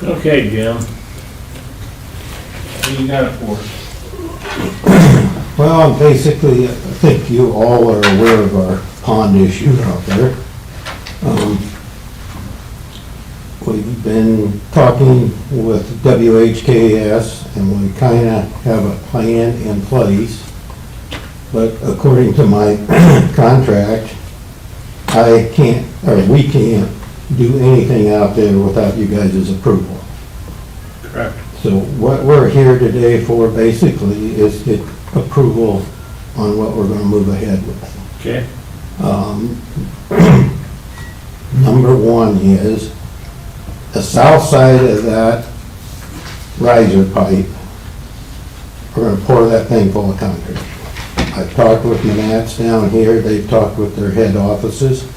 Okay, Jim. What you got it for? Well, basically, I think you all are aware of our pond issue out there. We've been talking with WHKS, and we kind of have a plan in place. But according to my contract, I can't, or we can't do anything out there without you guys' approval. Correct. So what we're here today for basically is get approval on what we're gonna move ahead with. Okay. Number one is the south side of that riser pipe, we're gonna pour that thing full of concrete. I've talked with Manats down here, they've talked with their head offices.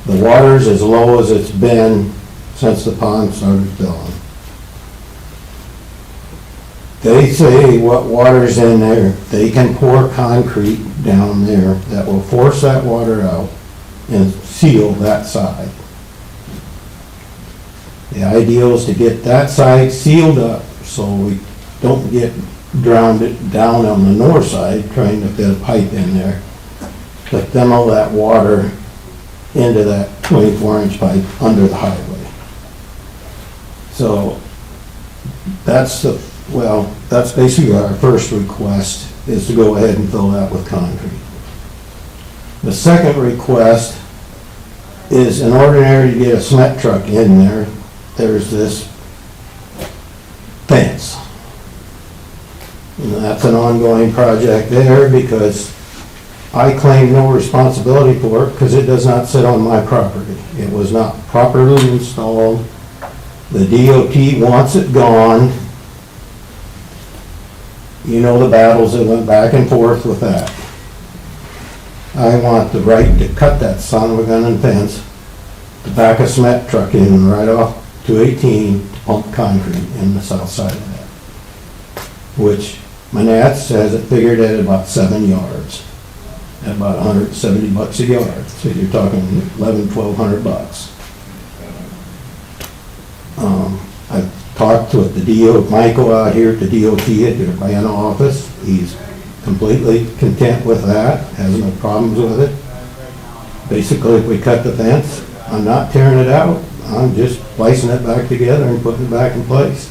The water's as low as it's been since the pond started filling. They say what water's in there, they can pour concrete down there that will force that water out and seal that side. The ideal is to get that side sealed up so we don't get drowned it down on the north side trying to fit a pipe in there. To funnel that water into that 24-inch pipe under the highway. So that's basically our first request, is to go ahead and fill that with concrete. The second request is, in order to get a cement truck in there, there's this fence. And that's an ongoing project there because I claim no responsibility for it because it does not sit on my property. It was not properly installed. The DOT wants it gone. You know the battles that went back and forth with that. I want the right to cut that son of a gun and fence, to back a cement truck in right off 218 to pump concrete in the south side of that. Which Manats has it figured at about 7 yards, at about $170 a yard. So you're talking $1,100-1,200. I've talked with the Michael out here at the DOT at their plan office. He's completely content with that, has no problems with it. Basically, if we cut the fence, I'm not tearing it out, I'm just placing it back together and putting it back in place.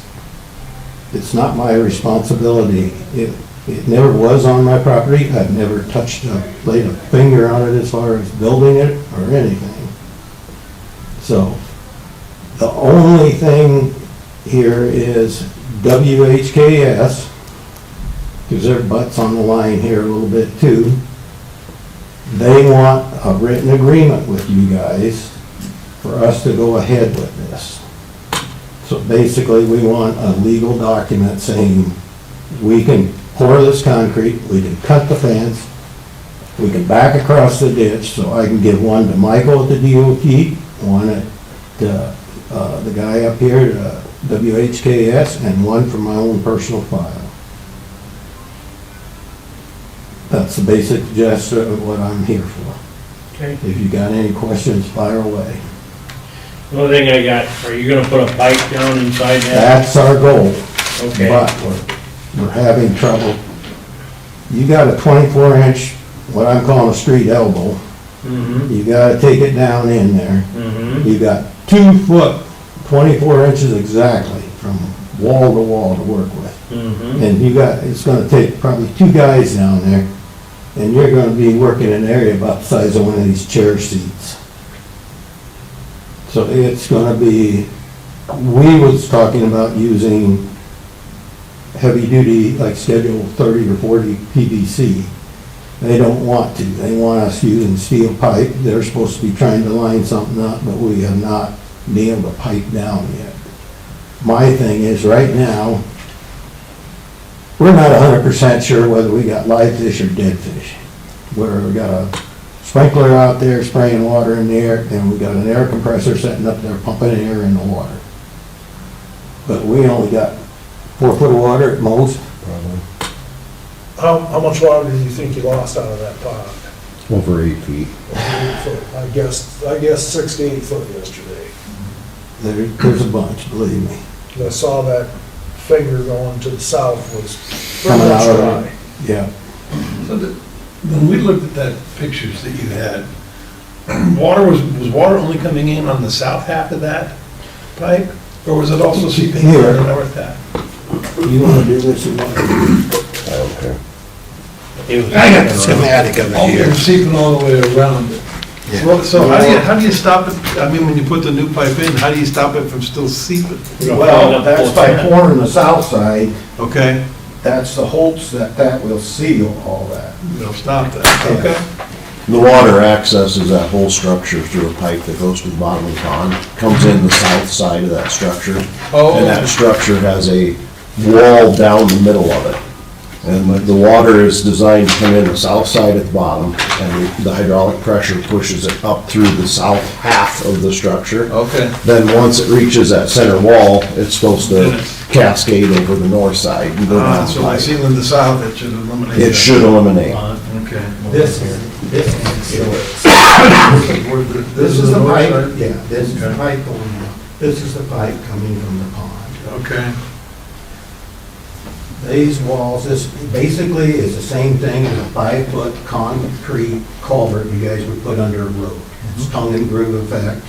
It's not my responsibility. It never was on my property. I've never laid a finger on it as far as building it or anything. So, the only thing here is WHKS, because their butt's on the line here a little bit too. They want a written agreement with you guys for us to go ahead with this. So basically, we want a legal document saying we can pour this concrete, we can cut the fence, we can back across the ditch, so I can give one to Michael at the DOT, one at the guy up here, WHKS, and one for my own personal file. That's the basic gist of what I'm here for. Okay. If you got any questions, fire away. The only thing I got, are you gonna put a pipe down inside that? That's our goal. Okay. But we're having trouble. You got a 24-inch, what I'm calling a street elbow. Mm-hmm. You gotta take it down in there. Mm-hmm. You got 2 foot, 24 inches exactly from wall to wall to work with. Mm-hmm. And it's gonna take probably 2 guys down there, and you're gonna be working in an area about the size of one of these chair seats. So it's gonna be, we was talking about using heavy duty, like Schedule 30 or 40 PVC. They don't want to. They want us using steel pipe. They're supposed to be trying to line something up, but we have not been able to pipe down yet. My thing is, right now, we're not 100% sure whether we got live fish or dead fish. Where we got a sprinkler out there spraying water in the air, and we got an air compressor sitting up there pumping air in the water. But we only got 4 foot of water at most. How much water do you think you lost out of that pond? Over 8 feet. 8 foot. I guess 6 to 8 foot yesterday. There's a bunch, believe me. 'Cause I saw that finger going to the south was pretty Coming much out of dry. it. Yeah. So when we looked at that pictures that you had, was water only coming in on the south half of that pipe? Or was it also seeping Here. on the north half? You wanna do this in one? I don't care. I got the schematic of it Oh, here. you're seeping all the way around it. Yeah. Well, so how do you stop it, I mean, when you put the new pipe in, how do you stop it from still seeping? Well, that's by pouring the south side, Okay, that's the hopes that that will seal all that. you'll stop that, okay. The water accesses that whole structure through a pipe that goes to the bottom of the pond, comes in the south side of that structure. And that structure has a wall down the middle of it. And the water is designed to come in the south side at the bottom, and the hydraulic pressure pushes it up through the south half of the structure. Okay. Then once it reaches that center wall, it's supposed to cascade over the north side and go down the So by pipe. sealing the south, it should eliminate. It that. should eliminate. Okay. This is the pipe, yeah, this is the pipe going down. This is the pipe coming from the pond. Okay. These walls, this basically is the same thing as a 5-foot concrete culvert you guys would put under a road. It's tongue and groove effect.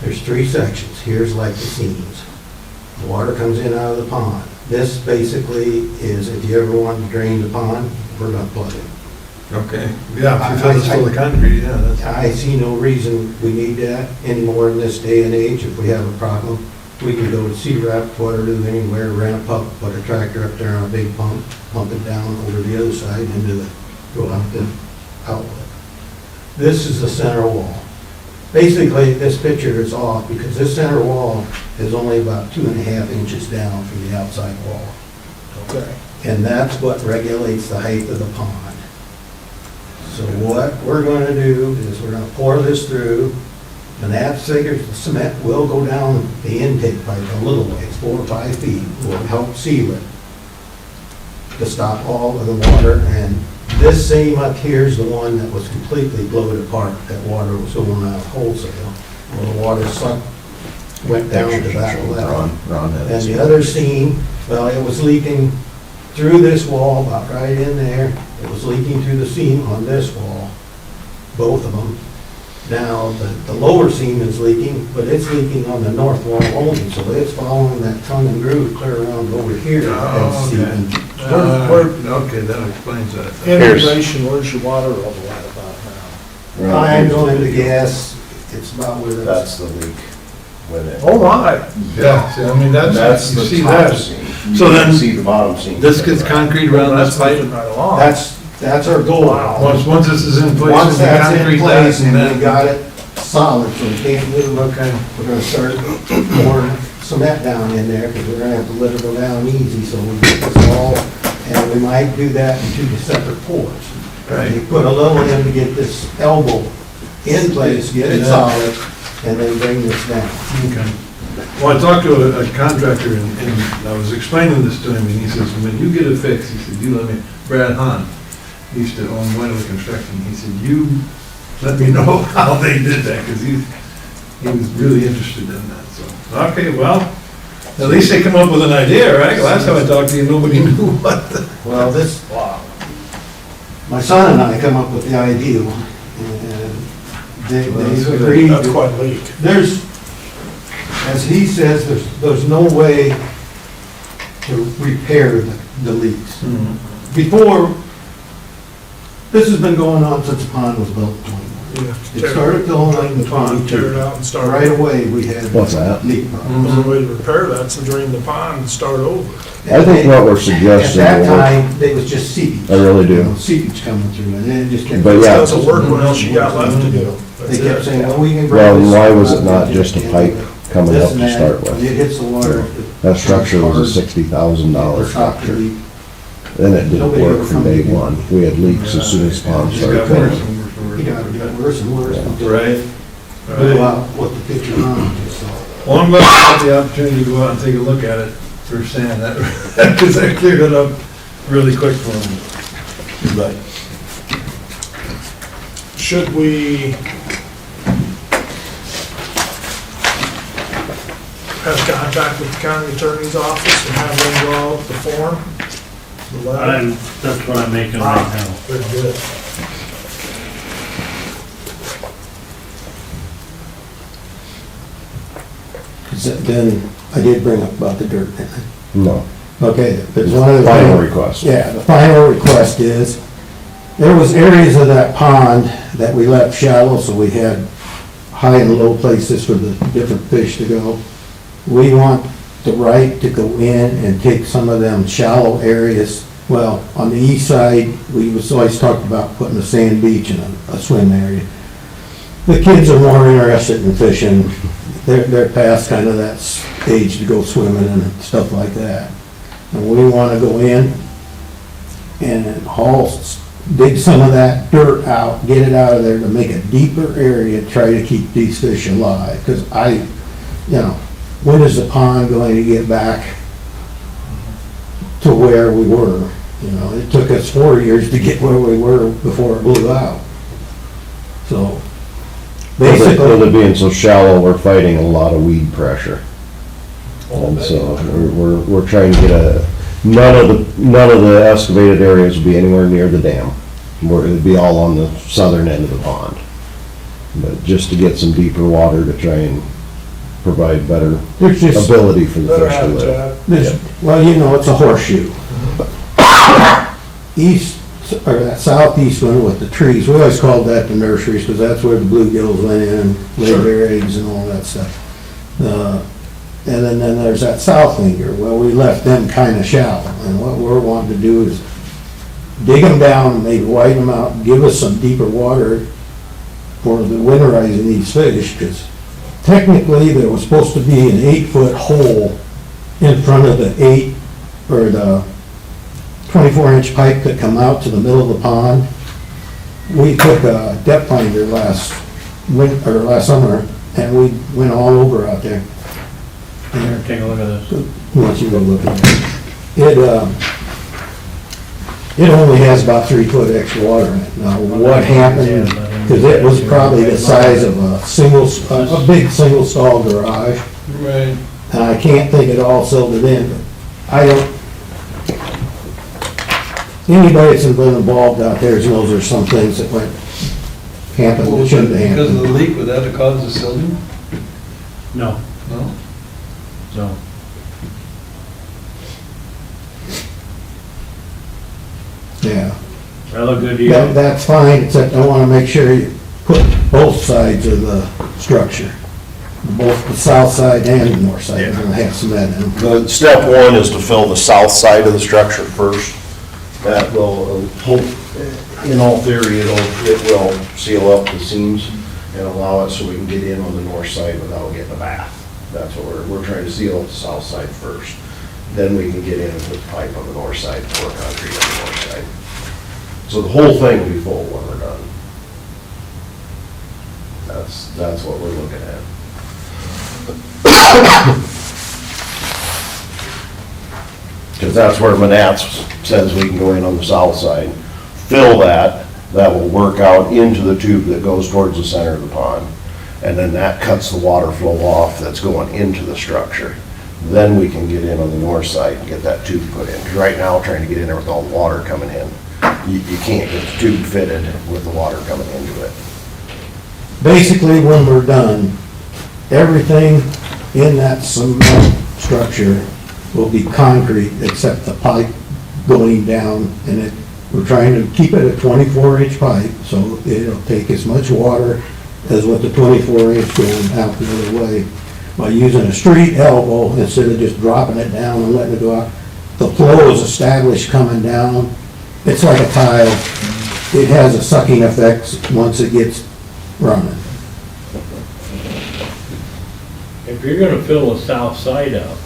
There's 3 sections. Here's like the seams. The water comes in out of the pond. This basically is, if you ever want to drain the pond, we're gonna plug it. Okay, yeah, if you fill this full of concrete, yeah, that's. I see no reason we need that anymore in this day and age. If we have a problem, we can go to C-Rap, Waterloo, anywhere, rent a pump, put a tractor up there on a big pump, pump it down over the other side into the, go out the outlet. This is the center wall. Basically, this picture is off because this center wall is only about 2.5 inches down from the outside wall. Okay. And that's what regulates the height of the pond. So what we're gonna do is we're gonna pour this through, and that figures the cement will go down the intake pipe a little ways, 4 or 5 feet, will help seal it to stop all of the water. And this seam up here is the one that was completely blown apart, that water was going out wholesale. Well, the water sucked, went down to that level. And the other seam, well, it was leaking through this wall, about right in there. It was leaking through the seam on this wall, both of them. Now, the lower seam is leaking, but it's leaking on the north wall only, so it's following that tongue and groove clear around over here. Oh, and okay. seeping. Okay, that explains that. Inundation, where's your water level at about now? I'm going to guess it's about where That's that's. the leak. When it. Oh my, Yeah, see, I mean, That's you the see top that. seam. So You then, can see the bottom seam. this gets concrete around that's this pipe? moving right along. That's our goal. Once this is in place, Once the that's in concrete place does, and then. we got it solid, so we can't move, Okay. we're gonna start pouring cement down in there, because we're gonna have to let it go down easy, so we get this all, and we might do that in 2 separate pours. Right. You put a little in to get this elbow in place, get it Yeah. solid, and then bring this down. Okay. Well, I talked to a contractor and I was explaining this to him and he says, when you get it fixed, he said, you let me, Brad Hahn, he used to own Weatherly Construction, he said, you let me know how they did that, because he was really interested in that, so. Okay, well, at least they come up with an idea, right? Last time I talked to you, nobody knew what. Well, this, my son and I come up with the idea, and they agreed. That's quite leak. There's, as he says, there's no way to repair the leaks. Before, this has been going on since the pond was built in 21. It started filling up in the pond, Tear it out and start. right away, we had What's that? leak problems. The only way to repair that's to drain the pond and start over. I think what we're suggesting At will that work. time, they was just seepage. I really do. You know, seepage coming through, and then it just kept. But If it yeah. doesn't work, what else you got left to do? They That's kept it. saying, well, we can. bring Well, this why was up it not and just a this pipe coming up and to that. start When with? it hits the water. That structure was a $60,000 structure. Then it didn't work from day one. We had leaks as soon as the pond It's started got worse filling. and worse and worse. It got worse and worse until Right. it blew out what the picture on it, so. Well, I'm glad I had the opportunity to go out and take a look at it firsthand, that, because that cleared it up really quick for me. But Should we contact with the county attorney's office and have them go out the form? The letter? That's what I'm making right now. Very good. Then, I did bring up about the dirt, didn't I? No. Okay, there's one other thing. Final request. Yeah, the final request is, there was areas of that pond that we left shallow, so we had high and low places for the different fish to go. We want the right to go in and take some of them shallow areas. Well, on the east side, we was always talked about putting a sand beach and a swim area. The kids are more interested in fishing. They're past kind of that age to go swimming and stuff like that. And we want to go in and dig some of that dirt out, get it out of there to make a deeper area, try to keep these fish alive. Because when is the pond going to get back to where we were? It took us 4 years to get where we were before it blew out. So, basically. With it being so shallow, we're fighting a lot of weed pressure. And so we're trying to get none of the excavated areas will be anywhere near the dam. It'd be all on the southern end of the pond. But just to get some deeper water to try and provide better There's just ability for the better fish to live. habitat. Well, it's a horseshoe. East, or that southeast one with the trees, we always called that the nurseries, because that's where the bluegills went in and laid their eggs and all that stuff. And then there's that south finger. Well, we left them kind of shallow, and what we're wanting to do is dig them down, maybe widen them out, and give us some deeper water for the winterizing these fish, because technically there was supposed to be an 8-foot hole in front of the 24-inch pipe that come out to the middle of the pond. We took a depth finder last summer, and we went all over out there. Here, take a look at this. Once you go look at it. It only has about 3 foot extra water in it. Now, what happened, because it was probably the size of a big single stall garage. Right. And I can't think it all silted in, but anybody that's been involved out there knows there's some things that went happen that shouldn't have Because of the happened. leak, would that have caused the silting? No, No? no. Yeah. That look good to you? That's fine, except I want to make sure you put both sides of the structure. Both the south side and the north side, are gonna have cement in them. The step one is to fill the south side of the structure first. That will, in all theory, it will seal up the seams and allow us so we can get in on the north side without getting a bath. That's what we're trying to seal up the south side first. Then we can get in and put the pipe on the north side, pour concrete on the north side. So the whole thing will be full when we're done. That's what we're looking at. Because that's where Manats says we can go in on the south side, fill that will work out into the tube that goes towards the center of the pond. And then that cuts the water flow off that's going into the structure. Then we can get in on the north side and get that tube put in. 'Cause right now, trying to get in there with all the water coming in, you can't get the tube fitted with the water coming into it. Basically, when we're done, everything in that cement structure will be concrete except the pipe going down, and we're trying to keep it a 24-inch pipe, so it'll take as much water as what the 24-inch going out the other way. By using a street elbow instead of just dropping it down and letting it go out. The flow is established coming down. It's like a tile. It has a sucking effect once it gets running. If you're gonna fill the south side up,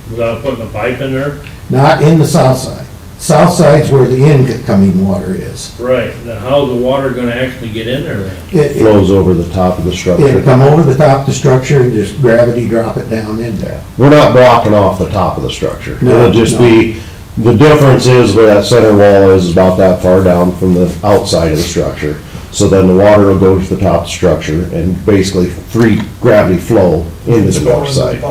without putting a pipe in there, Not in the south side. South side's where the incoming water is. right, then how's the water gonna actually get in there then? It- Flows over the top of the structure. It'll come over the top of the structure and just gravity drop it down in there. We're not blocking off the top of the structure. No, It'll just no. be, the difference is where that center wall is about that far down from the outside of the structure. So then the water will go to the top of the structure and basically free gravity flow into the north side.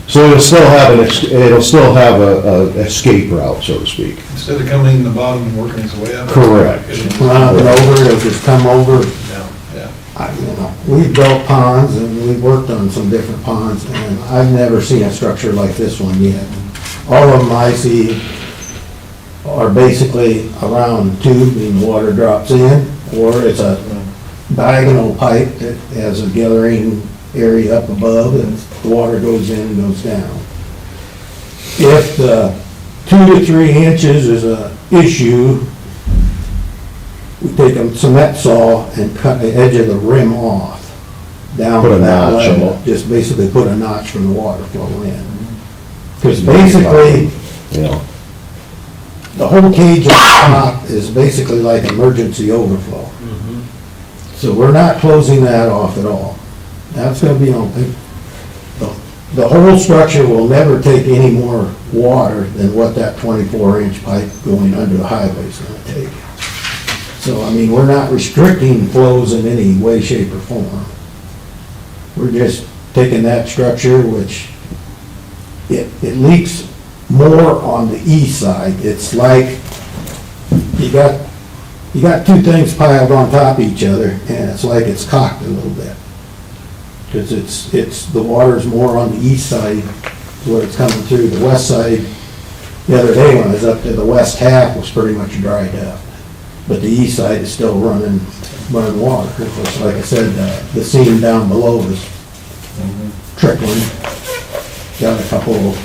So it'll still have it'll still have a escape route, so to speak. Instead of coming in the bottom and working his way up. Correct. Run and over, they'll just come over. Yeah. We've built ponds and we've worked on some different ponds, and I've never seen a structure like this one yet. All of them I see are basically a round tube and the water drops in, or it's a diagonal pipe that has a gathering area up above and the water goes in and goes down. If the 2 to 3 inches is a issue, we take a cement saw and cut the edge of the rim off down Put to a that notch in level. it. Just basically put a notch from the water flow in. Because basically, Yeah. the whole cage on top is basically like emergency overflow. So we're not closing that off at all. That's gonna be open. The whole structure will never take any more water than what that 24-inch pipe going under the highway is gonna take. So, I mean, we're not restricting flows in any way, shape, or form. We're just taking that structure, which it leaks more on the east side. It's like, you got 2 things piled on top of each other, and it's like it's cocked a little bit. Because the water's more on the east side where it's coming through. The west side, the other day when I was up there, the west half was pretty much dried up. But the east side is still running water. Of course, like I said, the seam down below is trickling. Got a couple of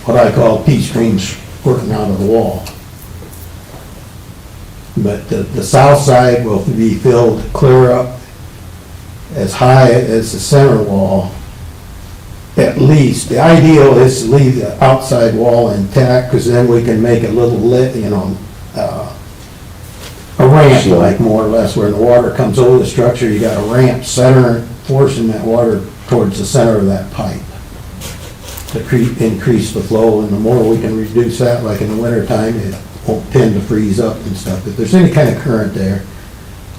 what I call pea streams squirting out of the wall. But the south side will be filled clear up as high as the center wall, at least. The ideal is to leave the outside wall intact, because then we can make a little a ramp, like more or less, where the water comes over the structure, you got a ramp center, forcing that water towards the center of that pipe to increase the flow, and the more we can reduce that, like in the wintertime, it won't tend to freeze up and stuff. If there's any kind of current there,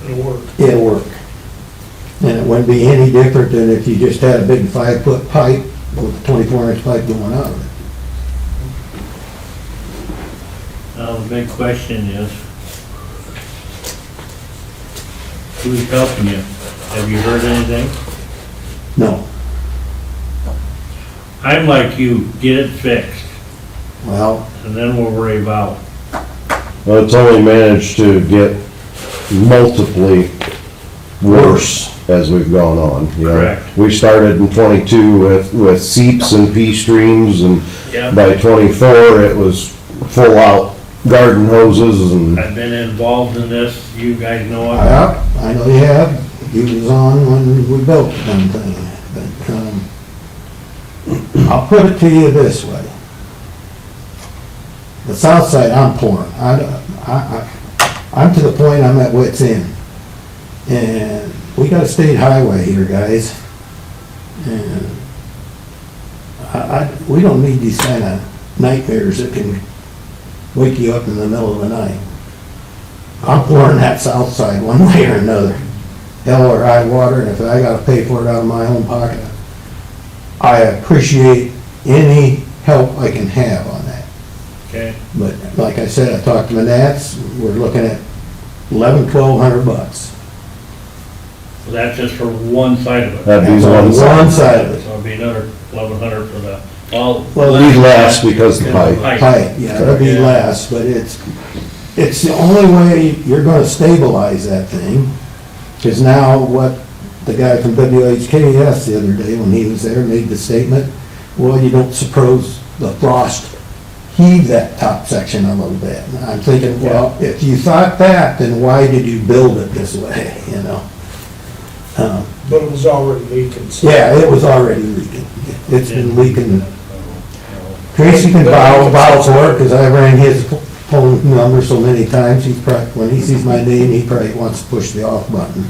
it'll work. And it wouldn't be any different than if you just had a big 5-foot pipe with a 24-inch pipe going out of it. Now, the big question is, who's helping you? Have you heard anything? No. I'm like you, get it fixed, Well, and then we'll worry about. Well, it's only managed to get multiply worse as we've gone on. You know. Correct. We started in 22 with seeps and pea streams, and Yep. by 24, it was full out garden hoses and, I've been involved in this, you guys know it. I know you have. You was on when we built the damn thing. But, I'll put it to you this way. The south side, I'm pouring. I'm to the point I'm at wit's end. And we got a state highway here, guys. And we don't need these kind of nightmares that can wake you up in the middle of the night. I'm pouring that south side one way or another. Hell or high water, and if I gotta pay for it out of my own pocket, I appreciate any help I can have on that. Okay, But like I said, I talked to Manats, we're looking at $1,100-1,200. so that's just for one side of it. that'd be That's on one side. one side of it. So it'll be another 1,100 for the, all. Well, It'd be less because the pipe. Pipe, yeah, it'll be Yeah. less, but it's the only way you're gonna stabilize that thing. Because now what the guy from WHKS the other day, when he was there, made the statement, well, you don't suppose the frost heave that top section a little bit. And I'm thinking, well, if you thought that, then why did you build it this way, you know? But it was already leaking. so- Yeah, it was already leaking. It's been leaking. Tracy can vouch for it, because I rang his phone number so many times, he's probably, when he sees my name, he probably wants to push the off button.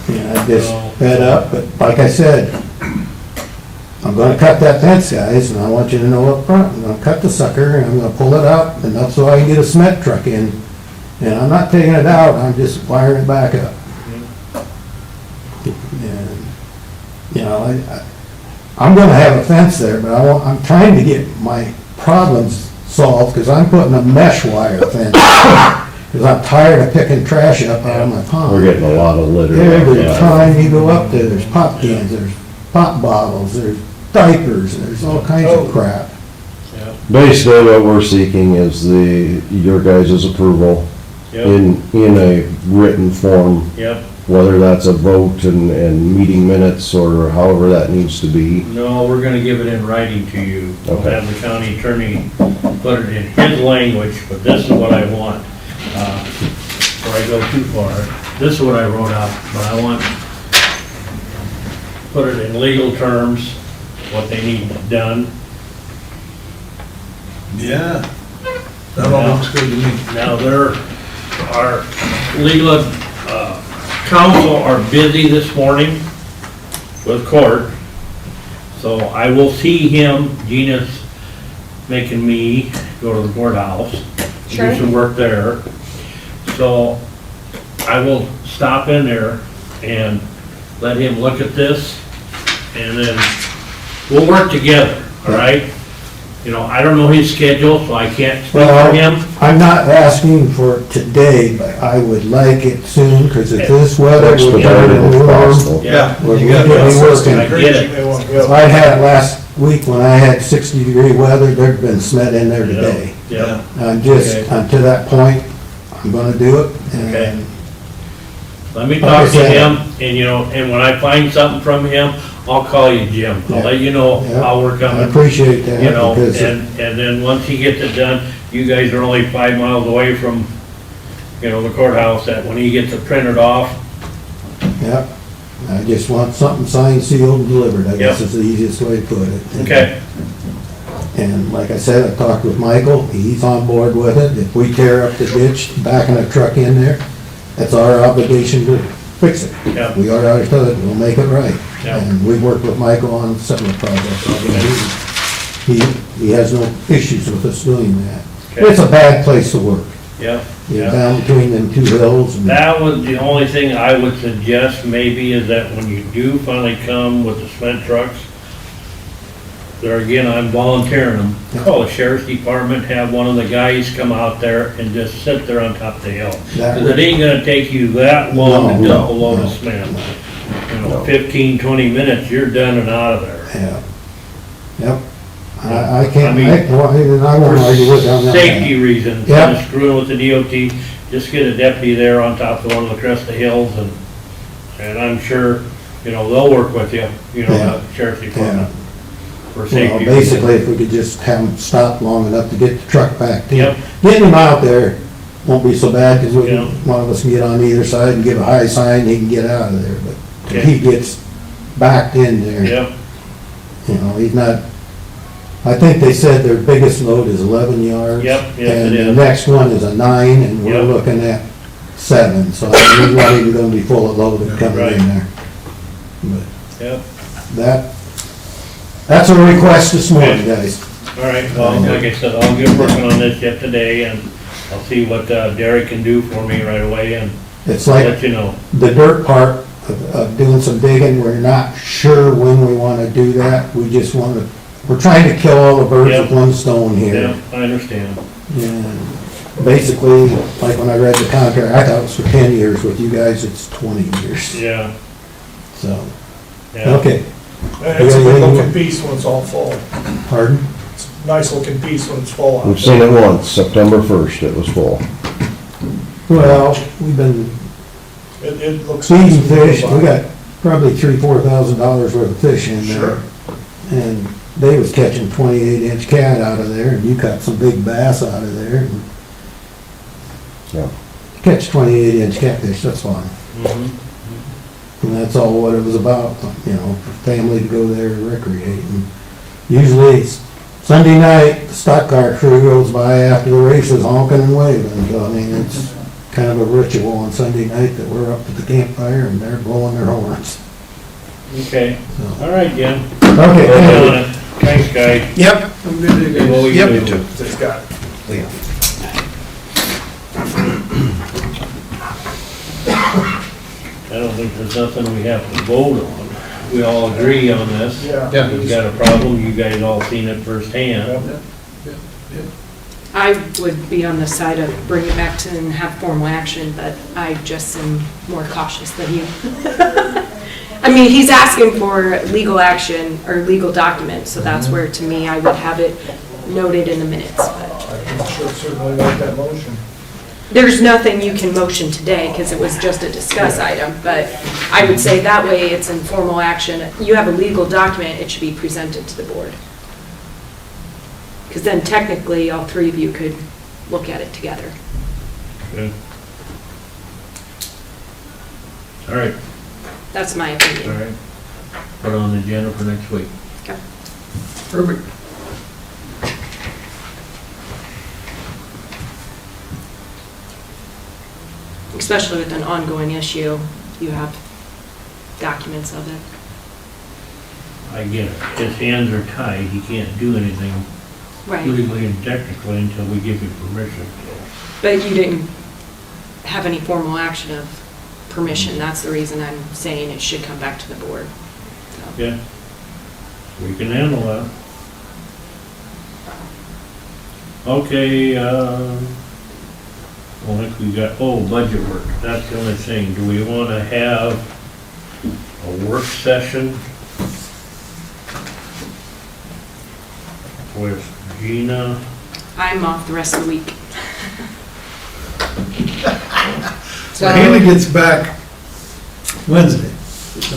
And I just fed up, but like I said, I'm gonna cut that fence, guys, and I want you to know up front, I'm gonna cut the sucker, and I'm gonna pull it out, and that's so I can get a cement truck in. And I'm not taking it out, I'm just wiring it back up. And you know, I'm gonna have a fence there, but I'm trying to get my problems solved, because I'm putting a mesh wire fence, because I'm tired of picking trash up out of my pond. We're getting a lot of litter. Every time you go up there, there's pop cans, there's pop bottles, there's diapers, there's all kinds of crap. Basically, what we're seeking is your guys' approval in a written form. Yep. Whether that's a vote and meeting minutes or however that needs to be. No, we're gonna give it in writing to you. We'll Okay. have the county attorney put it in his language, but this is what I want. Before I go too far, this is what I wrote out, but I want, put it in legal terms, what they need done. Yeah, that all looks good to me. Now, our legal, council are busy this morning with court, so I will see him. Gina's making me go to the courthouse, Sure. do some work there. So I will stop in there and let him look at this, and then we'll work together, all right? You know, I don't know his schedule, so I can't speak for him. I'm not asking for it today, but I would like it soon, because if this weather would Expedite turn it if warm, possible. Yeah, we're You got really working. I get it. They want to go. I had it last week when I had 60-degree weather, there'd been cement in there today. Yeah, I'm just, Okay. I'm to that point, I'm gonna do it, Okay. and let me Like talk I to said- him, and you know, and when I find something from him, I'll call you, Jim. I'll let you know Yeah. how we're I coming. appreciate that, You know, because and then once he gets it done, you guys are only 5 miles away from, you know, the courthouse, that when he gets it printed off, Yep, I just want something signed, sealed, and delivered, I guess Yep. is the easiest way to put it. okay, And like I said, I talked with Michael, he's on board with it. If we tear up the ditch, backing a truck in there, that's our obligation to fix it. Yeah. We are out of it, we'll make it right. Yeah. And we've worked with Michael on several projects already. He has no issues with us doing that. Okay. It's a bad place to work. yeah, You're yeah. down between them two hills. and- That was the only thing I would suggest maybe, is that when you do finally come with the cement trucks, there again, I'm volunteering them, call the sheriff's department, have one of the guys come out there and just sit there on top of the hill. That Because it ain't gonna take you that long to No, dump a load no, of cement. You know, No. 15, 20 minutes, you're done and out of there. Yeah. Yep. I can't, I mean, I won't argue with you on that. Safety reasons, Yeah. kind of screwing with the DOT, just get a deputy there on top of one of the crest of hills, and I'm sure, you know, they'll work with you, you know, Yeah. the sheriff's department. For Well, safety. basically, if we could just have them stop long enough to get the truck back to. Yep. Getting him out there won't be so bad, because we, Yeah. one of us can get on either side and give a high sign, he can get out of there, but if Okay. he gets backed in there, Yep, you know, he's not, I think they said their biggest load is 11 yards. Yep, yes, it And the is. next one is a 9, and we're Yep. looking at 7, so I mean, he's not even gonna be full of load coming Right. in there. yep, But that's a request this morning, guys. all right, well, like I said, I'll get working on this yet today, and I'll see what Derek can do for me right away, and It's like let you know. the dirt part of doing some digging, we're not sure when we want to do that. We just want to, we're trying to kill all the birds with Yep. one stone Yeah, here. I understand. And basically, like when I read the contract, I thought it was for 10 years. With you guys, it's 20 years. Yeah, So, yeah. okay, And it's a good looking piece when it's all full. pardon? It's a nice looking piece when it's full out. We've seen it once, September 1st, it was full. Well, we've been It looks. feeding fish. We got probably $3,000-4,000 worth of fish in there. Sure. And they was catching 28-inch cat out of there, and you caught some big bass out of there. and Yeah. Catch 28-inch catfish, that's fine. Mhm. And that's all what it was about, you know, for family to go there and recreate. And usually it's Sunday night, the stock car crew goes by after the races honking and waving. So, I mean, it's kind of a ritual on Sunday night that we're up at the campfire and they're blowing their horns. Okay, So, all right, Jim. okay, Well thank you. done. Thanks, guys. Yep. See what we Yep. can do. Just got it. I don't think there's nothing we have to vote on. we all agree on this. Yeah. He's got a problem, you guys all seen it firsthand. I would be on the side of bring it back to and have formal action, but I just am more cautious than you. I mean, he's asking for legal action or legal documents, so that's where, to me, I would have it noted in the minutes. But I should certainly like that motion. there's nothing you can motion today because it was just a discuss item, but I would say that way it's in formal action. You have a legal document, it should be presented to the board. Because then technically, all three of you could look at it together. Okay. All right, That's my all opinion. right. Put on the agenda for next week. Okay. Perfect. Especially with an ongoing issue, you have documents of it. I get it. His hands are tied, he can't do anything Right. legally and technically until we give him permission. But you didn't have any formal action of permission. That's the reason I'm saying it should come back to the board. So, Yeah. We can handle that. Okay, well, next we got, budget work. That's the only thing. Do we want to have a work session with Gina? I'm off the rest of the week. So, Hannah gets back Wednesday.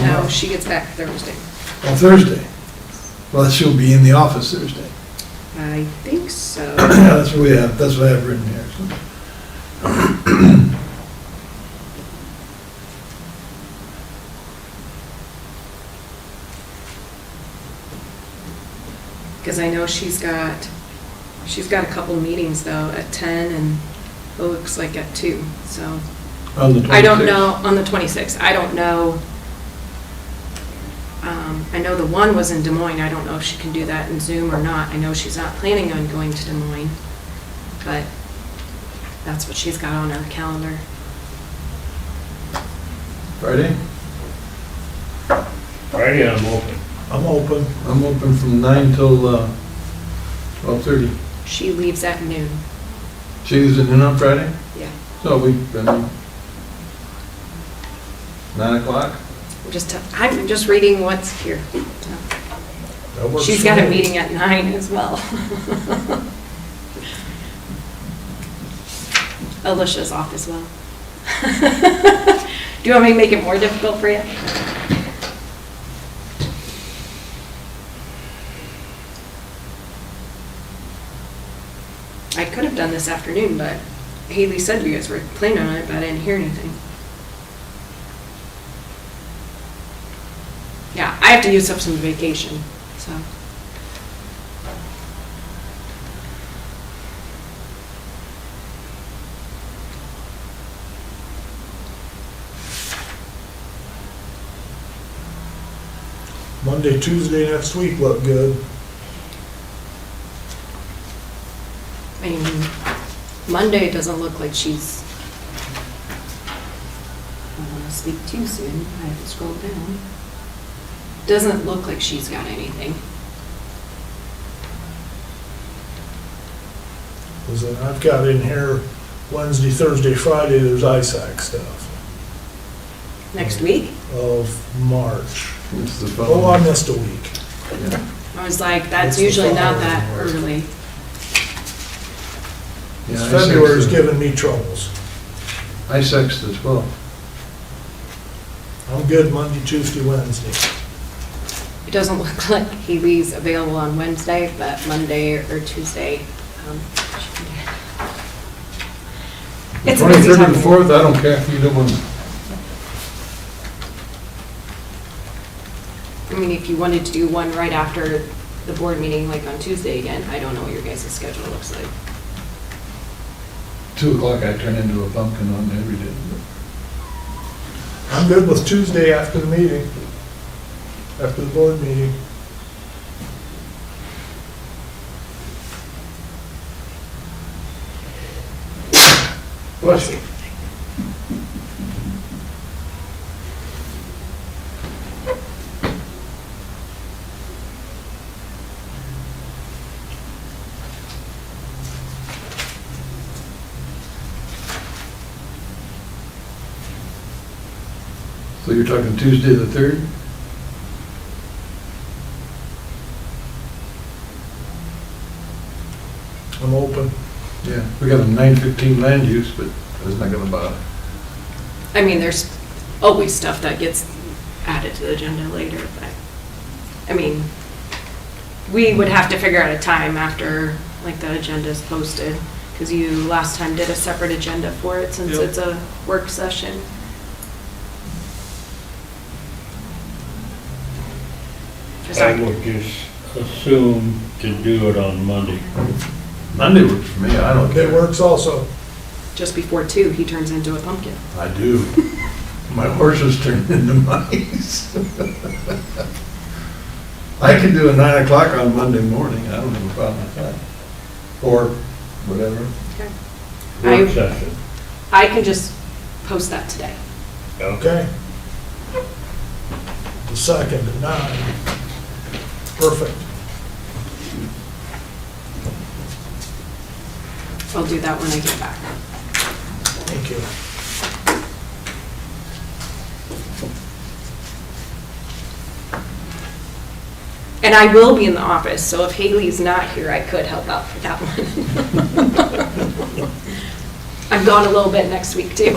no, she gets back Thursday. On Thursday. Well, she'll be in the office Thursday. I think so. That's what I have written here. so. Because I know she's got a couple meetings though at 10 and it looks like at 2, so. On the 26th. I don't know, on the 26th, I don't know. I know the one was in Des Moines, I don't know if she can do that in Zoom or not. I know she's not planning on going to Des Moines, but that's what she's got on her calendar. Friday? Friday I'm open. I'm open. I'm open from 9 till 12:30. She leaves at noon, She is in on Friday? yeah. So we, 9 o'clock? I'm just reading what's here. That works She's for got a me. meeting at 9 as well. Alicia's off as well. Do you want me to make it more difficult for you? I could have done this afternoon, but Haley said you guys were planning on it, but I didn't hear anything. Yeah, I have to use up some vacation, so. Monday, Tuesday next week look good. I mean, Monday doesn't look like she's, I don't want to speak too soon, I have to scroll down. Doesn't look like she's got anything. Because then I've got in here Wednesday, Thursday, Friday, there's ISAC stuff Next week? of March. It's the Oh, I phone. missed a week. I was like, It's that's the usually not following that March. early. Yeah, February's ISAC's giving me troubles. ISAC's the 12th. I'm good Monday, Tuesday, Wednesday. It doesn't look like Haley's available on Wednesday, but Monday or Tuesday. She can do it. It's a busy 23rd time. and 4th, I don't care, either one. I mean, if you wanted to do one right after the board meeting, like on Tuesday again, I don't know what your guys' schedule looks like. 2 o'clock, I turn into a pumpkin on every day. I'm good with Tuesday after the meeting, after the board meeting. Bless you. So you're talking Tuesday the 3rd? I'm open. Yeah, we got a 9:15 land use, but that's not gonna bother. I mean, there's always stuff that gets added to the agenda later, but, I mean, we would have to figure out a time after, like, the agenda's posted, because you last time did a separate agenda for it since Yep. it's a work session. I would just assume to do it on Monday. Monday works for me, I don't It care. works also. Just before 2, he turns into a pumpkin. I do. My horses turned into mice. I can do a 9 o'clock on Monday morning, I don't have a problem with that. Or whatever. Work I- session. I can just post that today. Okay. The 2nd at 9. Perfect. I'll do that when I get back. Thank you. And I will be in the office, so if Haley's not here, I could help out for that one. I'm gone a little bit next week, too.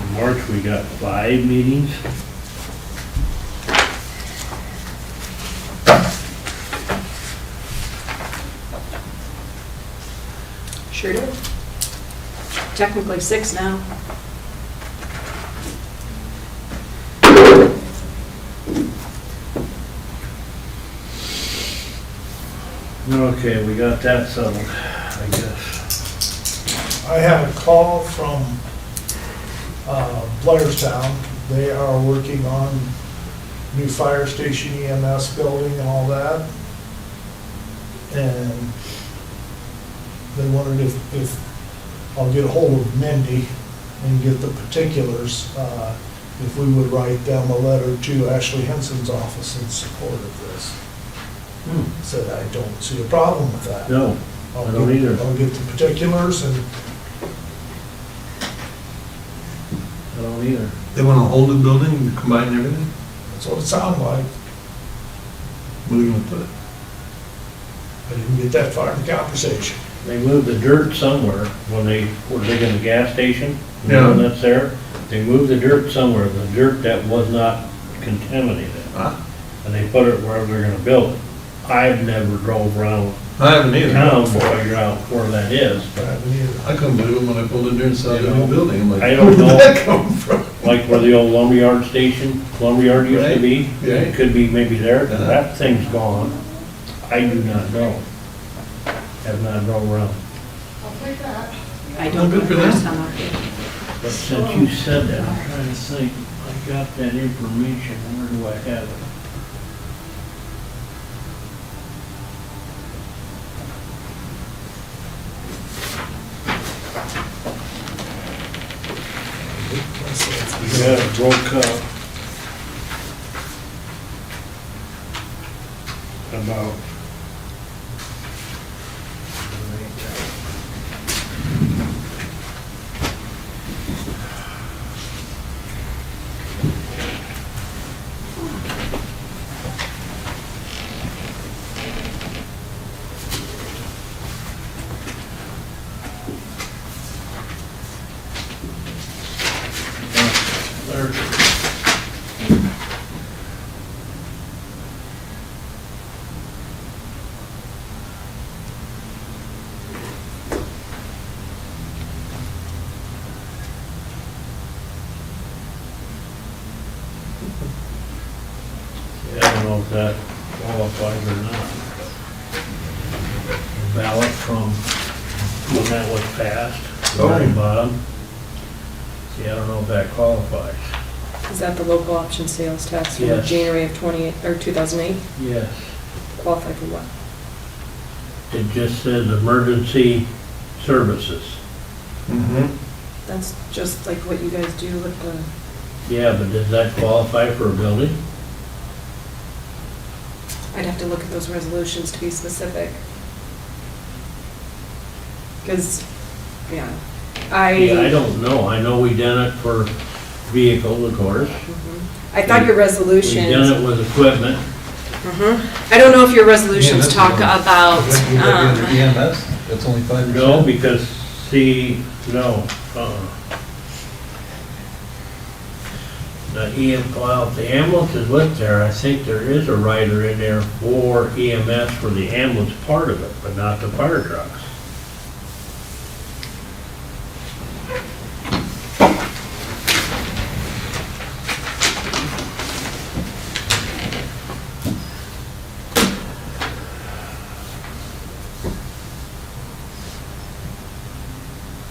In March, we got 5 meetings. Sure do. Technically 6 now. Okay, we got that settled, I guess. I had a call from Blairstown. They are working on new fire station EMS building and all that. And they wondered if I'll get a hold of Mindy and get the particulars, if we would write them a letter to Ashley Henson's office in support of this. Said, I don't see a problem with that. No, I don't either. I'll get the particulars and I don't either. They want to hold the building and combine everything? that's what it sounded like. Where are they gonna put it? I didn't get that far in the conversation. They moved the dirt somewhere when they were digging the gas station. You Yeah. know, that's there. They moved the dirt somewhere, the dirt that was not contaminated. Huh? And they put it wherever they're gonna build it. I've never drove around I haven't either. town to figure out where that is, I but haven't either. I couldn't believe it when I pulled in there and saw the new building. I'm like, I where don't did know. that come from? like where the old lumberyard station, lumberyard used to be, Yeah. it could be maybe there, Uh-huh. that thing's gone. I do not know. Have not drove around. I Oh, don't good know for the first them. time I'll be. But since you said that, I'm trying to think, I got that information, where do I have it? Yeah, it broke up. About. There. Yeah, I don't know if that qualifies or not. Ballot from when that was passed, the very bottom. See, I don't know if that qualifies. Is that the local option sales tax from Yes. January of 28, or 2008? Yes. Qualify for what? It just says emergency services. Mm-hmm. That's just like what you guys do with the, Yeah, but does that qualify for a building? I'd have to look at those resolutions to be specific. Because, yeah, I don't know. I know we done it for vehicles, of course. I thought your We resolutions. done it with equipment. I don't know if your resolutions talk about, EMS, that's only 5%? No, because, see, no, well, if the ambulance is with there, I think there is a rider in there for EMS for the ambulance part of it, but not the fire trucks.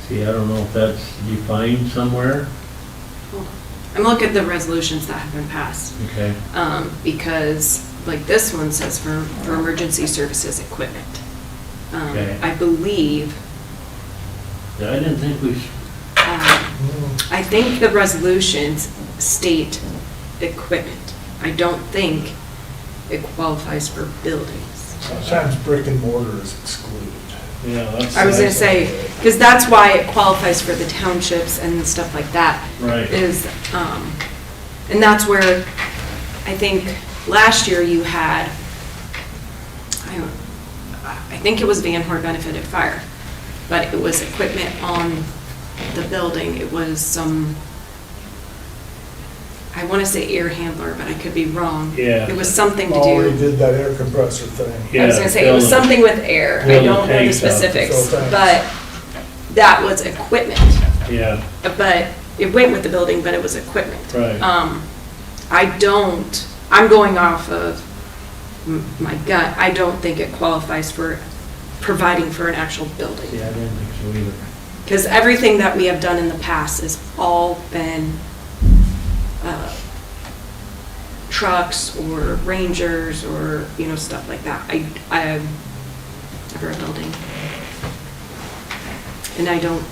See, I don't know if that's defined somewhere. I'm looking at the resolutions that have been passed. Okay. Because, like, this one says for emergency services equipment. Okay. I believe, Yeah, I didn't think we, I think the resolutions state equipment. I don't think it qualifies for buildings. Sometimes brick and mortar is excluded. yeah, that's. I was gonna say, because that's why it qualifies for the townships and stuff like that. Right. Is, and that's where, I think, last year you had, I think it was Van Horn benefited fire, but it was equipment on the building. It was some, I want to say air handler, but I could be wrong. Yeah. It was something to Oh, they do. did that air compressor thing. I was gonna say, it was something with air. I Building don't know the tanks up. specifics, Fill tanks. but that was equipment. Yeah, But it went with the building, but it was equipment. right. I'm going off of my gut. I don't think it qualifies for providing for an actual building. Yeah, I didn't think so either. Because everything that we have done in the past has all been trucks or rangers or, stuff like that. I'm never a building. And I don't.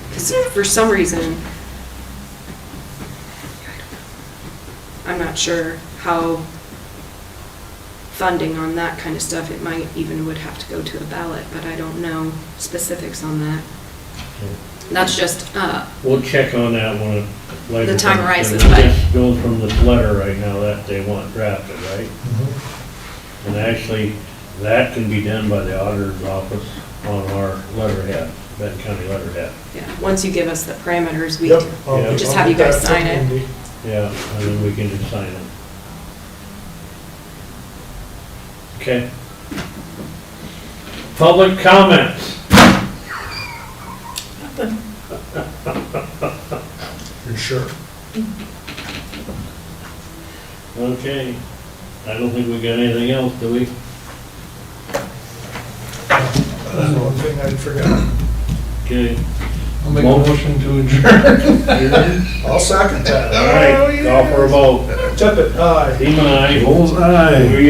Because for some reason, I'm not sure how funding on that kind of stuff, it might even would have to go to a ballot, but I don't know specifics on that. That's just, We'll check on that one later. The time arises, And but- This goes from this letter right now that they want drafted, right? And actually, that can be done by the auditor's office on our letterhead, Benton County letterhead. yeah, once you give us the parameters, we Yep. can I'll just get have you guys that sign it. Monday. Yeah, and then we can just sign it. Okay. Public comments. You're sure? Okay. I don't think we got anything else, do we? That's the one thing I forgot. Okay. I'll make a motion to adjourn. I'll second that. All right, call for a vote. Tippit, aye. Team and I. Bullseye. We are